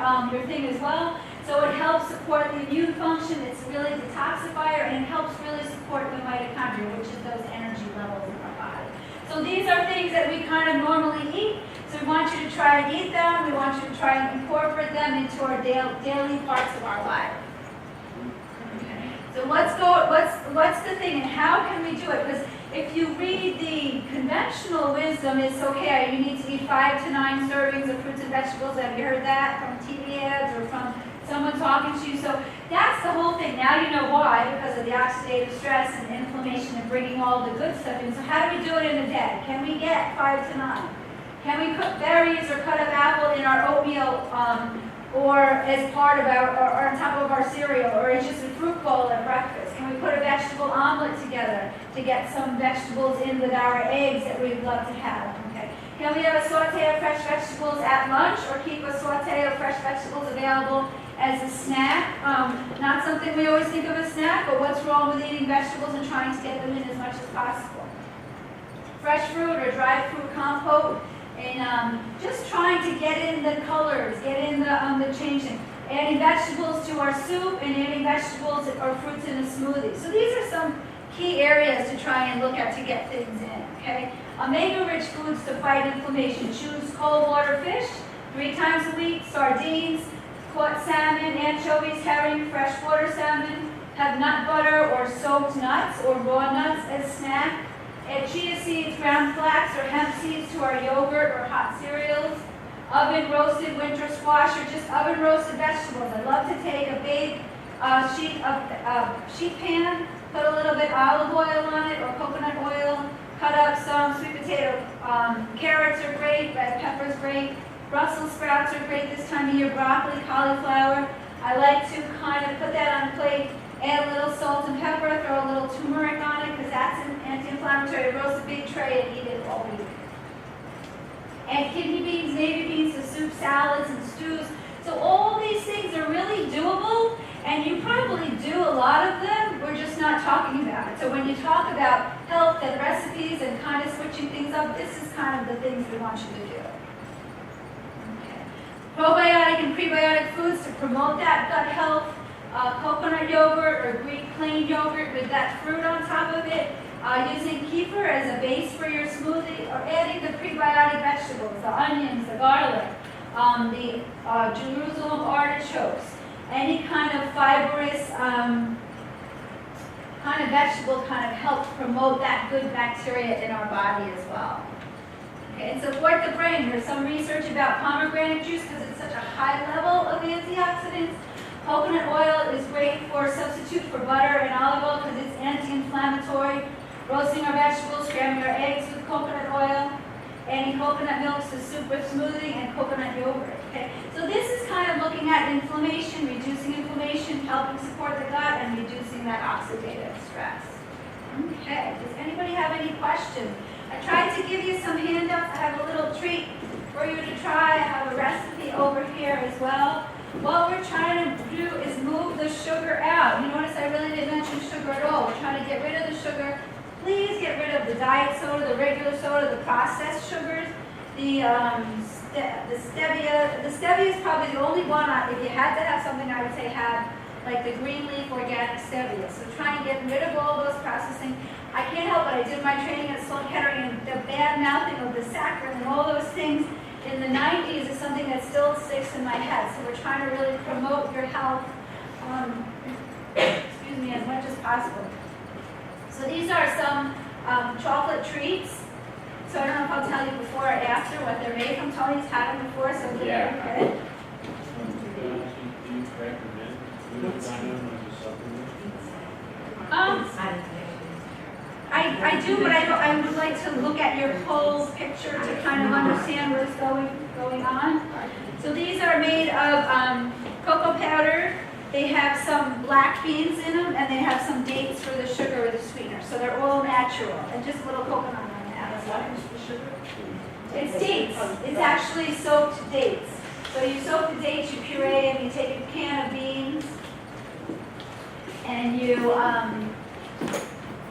thing as well. So it helps support the immune function. It's really a detoxifier, and it helps really support the mitochondria, which is those energy levels in our body. So these are things that we kind of normally eat. So we want you to try and eat them. We want you to try and incorporate them into our daily parts of our life. So what's the thing, and how can we do it? Because if you read the conventional wisdom, it's okay, you need to eat 5 to 9 servings of fruits and vegetables. Have you heard that from TV ads or from someone talking to you? So that's the whole thing. Now you know why, because of the oxidative stress and inflammation and bringing all the good stuff in. So how do we do it in a day? Can we get 5 to 9? Can we cook berries or cut up apple in our oatmeal or as part of our, or on top of our cereal, or it's just a fruit bowl at breakfast? Can we put a vegetable omelet together to get some vegetables in with our eggs that we'd love to have? Okay. Can we have a saute of fresh vegetables at lunch, or keep a saute of fresh vegetables available as a snack? Not something we always think of as snack, but what's wrong with eating vegetables and trying to get them in as much as possible? Fresh fruit or dried fruit compote. And just trying to get in the colors, get in the changing. Adding vegetables to our soup, and adding vegetables or fruits in a smoothie. So these are some key areas to try and look at to get things in, okay? Omega-rich foods to fight inflammation. Choose cold water fish 3 times a week, sardines, caught salmon, anchovies, herring, freshwater salmon. Have nut butter or soaked nuts or raw nuts as snack. Add chia seeds, ground flax, or hemp seeds to our yogurt or hot cereals. Oven roasted winter squash, or just oven roasted vegetables. I love to take a big sheet pan, put a little bit olive oil on it or coconut oil, cut up some sweet potato. Carrots are great, red peppers great. Brussels sprouts are great this time of year, broccoli, cauliflower. I like to kind of put that on a plate, add a little salt and pepper, throw a little turmeric on it, because that's an anti-inflammatory. Roast a big tray and eat it all week. Add kidney beans, navy beans to soup, salads, and stews. So all these things are really doable, and you probably do a lot of them. We're just not talking about it. So when you talk about health and recipes and kind of switching things up, this is kind of the things we want you to do. Okay. Probiotic and prebiotic foods to promote that gut health. Coconut yogurt or Greek plain yogurt with that fruit on top of it. Using kefir as a base for your smoothie, or adding the prebiotic vegetables, the onions, the garlic, the Jerusalem artichokes, any kind of fibrous kind of vegetable kind of helps promote that good bacteria in our body as well. Okay, and support the brain. There's some research about pomegranate juice because it's such a high level of antioxidants. Coconut oil is great for substitute for butter and olive oil because it's anti-inflammatory. Roasting our vegetables, scrambling our eggs with coconut oil, adding coconut milks to soup with smoothie, and coconut yogurt. Okay, so this is kind of looking at inflammation, reducing inflammation, helping support the gut, and reducing that oxidative stress. Okay, does anybody have any questions? I tried to give you some handouts. I have a little treat for you to try. I have a recipe over here as well. What we're trying to do is move the sugar out. You notice I really didn't mention sugar at all. We're trying to get rid of the sugar. Please get rid of the diet soda, the regular soda, the processed sugars, the the stevia. The stevia is probably the only one, if you had to have something, I would say have like the green leaf organic stevia. So try and get rid of all those processing. I can't help it, I did my training at Sloan Kettering, and the bad mouthing of the saccharin and all those things in the 90s is something that still sticks in my head. So we're trying to really promote your health, excuse me, as much as possible. So these are some chocolate treats. So I don't know if I'll tell you before or after what they're made from. Tony's had them before, so they're Yeah. very good. Do you recommend glutathione as a supplement? I do, but I would like to look at your whole picture to kind of understand what is going on. So these are made of cocoa powder. They have some black beans in them, and they have some dates for the sugar or the sweetener. So they're all natural, and just a little coconut on the outside. It's dates. It's actually soaked dates. So you soak the dates, you puree them, you take a can of beans, and you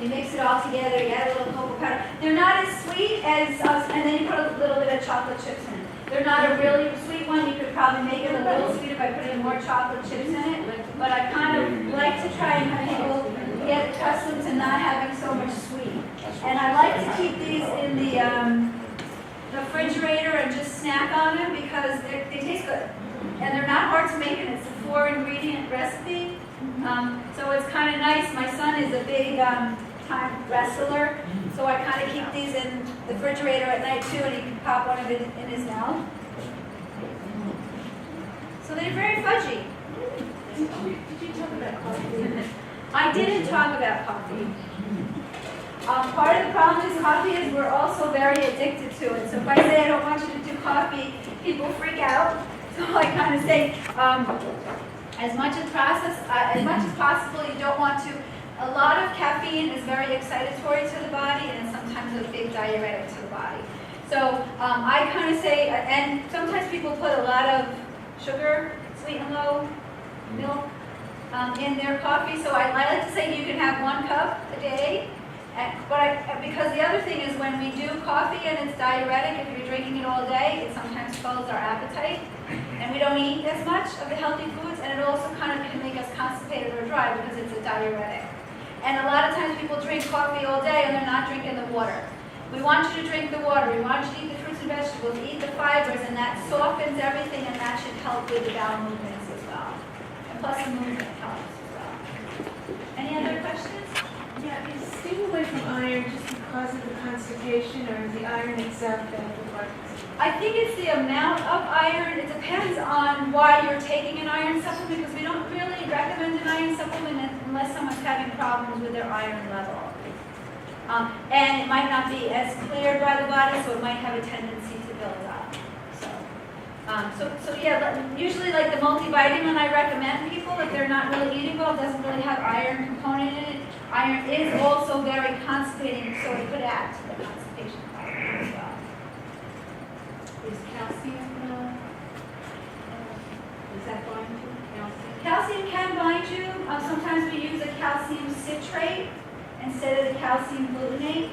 mix it all together, you add a little cocoa powder. They're not as sweet as us, and then you put a little bit of chocolate chips in it. They're not a really sweet one. You could probably make it a little sweeter by putting more chocolate chips in it. But I kind of like to try and have people get accustomed to not having so much sweet. And I like to keep these in the refrigerator and just snack on them because they taste good. And they're not hard to make, and it's a 4-ingredient recipe. So it's kind of nice. My son is a big time wrestler, so I kind of keep these in the refrigerator at night too, and he can pop one of it in his mouth. So they're very fudgy. Did you talk about coffee? I didn't talk about coffee. Part of the problem is coffee is we're also very addicted to it. So if I say I don't want you to do coffee, people freak out. So I kind of say, as much as possible, you don't want to. A lot of caffeine is very excitatory to the body, and sometimes a big diuretic to the body. So I kind of say, and sometimes people put a lot of sugar, sweet and low milk in their coffee. So I like to say you can have 1 cup a day. Because the other thing is when we do coffee and it's diuretic, if you're drinking it all day, it sometimes swells our appetite. And we don't eat as much of the healthy foods, and it also kind of can make us constipated or dry because it's a diuretic. And a lot of times people drink coffee all day and they're not drinking the water. We want you to drink the water. We want you to eat the fruits and vegetables, eat the fibers, and that softens everything, and that should help with the bowel movements as well. And plus the movement helps as well. Any other questions? Yeah, is staying away from iron just because of the constipation, or is the iron itself bad for Parkinson's? I think it's the amount of iron. It depends on why you're taking an iron supplement, because we don't really recommend an iron supplement unless someone's having problems with their iron level. And it might not be as cleared by the body, so it might have a tendency to build up. So yeah, usually like the multivitamin I recommend people, if they're not really eating well, doesn't really have iron component in it. Iron is also very constipating, so it could add to the constipation problem as well. Is calcium, is that going to calcium? Calcium can bind you. Sometimes we use a calcium citrate instead of the calcium glutamate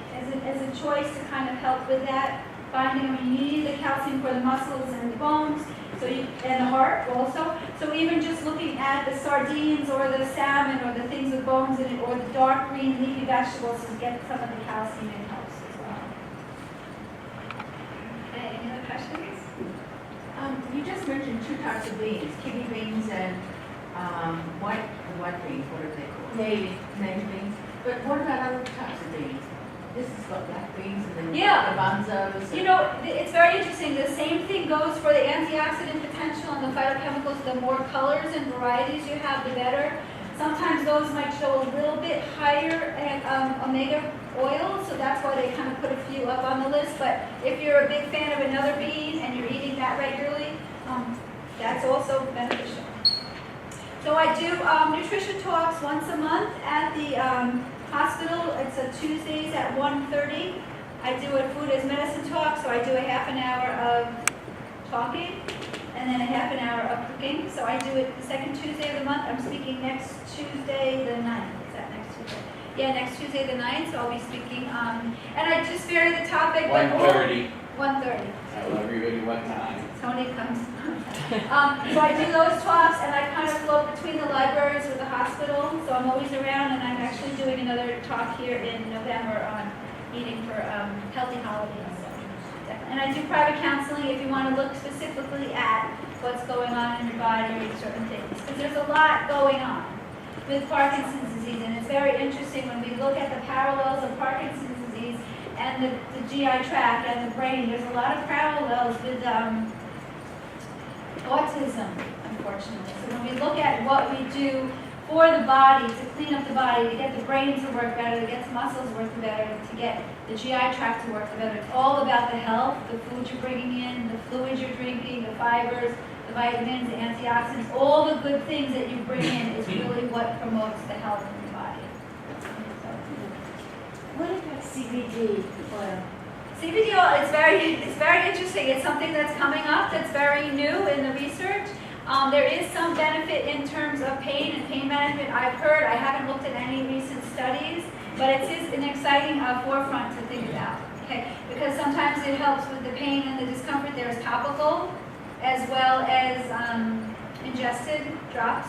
as a choice to kind of help with that binding. I mean, you need the calcium for the muscles and the bones, and the heart also. So even just looking at the sardines or the salmon or the things with bones in it, or the dark green leafy vegetables, to get some of the calcium in helps as well. Okay, any other questions? You just mentioned 2 types of beans, kidney beans and white beans, what are they called? Navy beans. But what about other types of beans? This has got black beans and then Yeah. garbanzos. You know, it's very interesting. The same thing goes for the antioxidant potential and the phytochemicals. The more colors and varieties you have, the better. Sometimes those might show a little bit higher omega oil, so that's why they kind of put a few up on the list. But if you're a big fan of another bean and you're eating that regularly, that's also beneficial. So I do nutrition talks once a month at the hospital. It's a Tuesdays at 1:30. I do a food as medicine talk, so I do a half an hour of talking and then a half an hour of cooking. So I do it the second Tuesday of the month. I'm speaking next Tuesday the 9th. Is that next Tuesday? Yeah, next Tuesday the 9th, so I'll be speaking. And I just vary the topic. 1:30. 1:30. Tell everybody what time. Tony comes. So I do those talks, and I kind of float between the libraries with the hospital, so I'm always around, and I'm actually doing another talk here in November on eating for healthy holidays. So, and I do private counseling if you want to look specifically at what's going on in your body or certain things, because there's a lot going on with Parkinson's disease, and it's very interesting when we look at the parallels of Parkinson's disease and the GI tract and the brain. There's a lot of parallels with autism, unfortunately. So when we look at what we do for the body, to clean up the body, to get the brain to work better, to get the muscles to work better, to get the GI tract to work better, it's all about the health, the food you're bringing in, the fluids you're drinking, the fibers, the vitamins, the antioxidants, all the good things that you bring in is really what promotes the health in the body. What about CBD oil? CBD oil, it's very interesting. It's something that's coming up that's very new in the research. There is some benefit in terms of pain and pain management. I've heard, I haven't looked at any recent studies, but it is an exciting forefront to think about. Okay, because sometimes it helps with the pain and the discomfort. There's topical as well as ingested drops.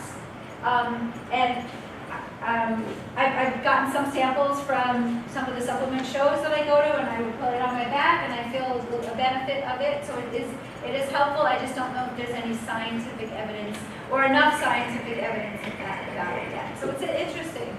I've gotten some samples from some of the supplement shows that I go to, and I would put it on my back, and I feel a benefit of it. So it is helpful. I just don't know if there's any scientific evidence or enough scientific evidence about it yet. So it's interesting.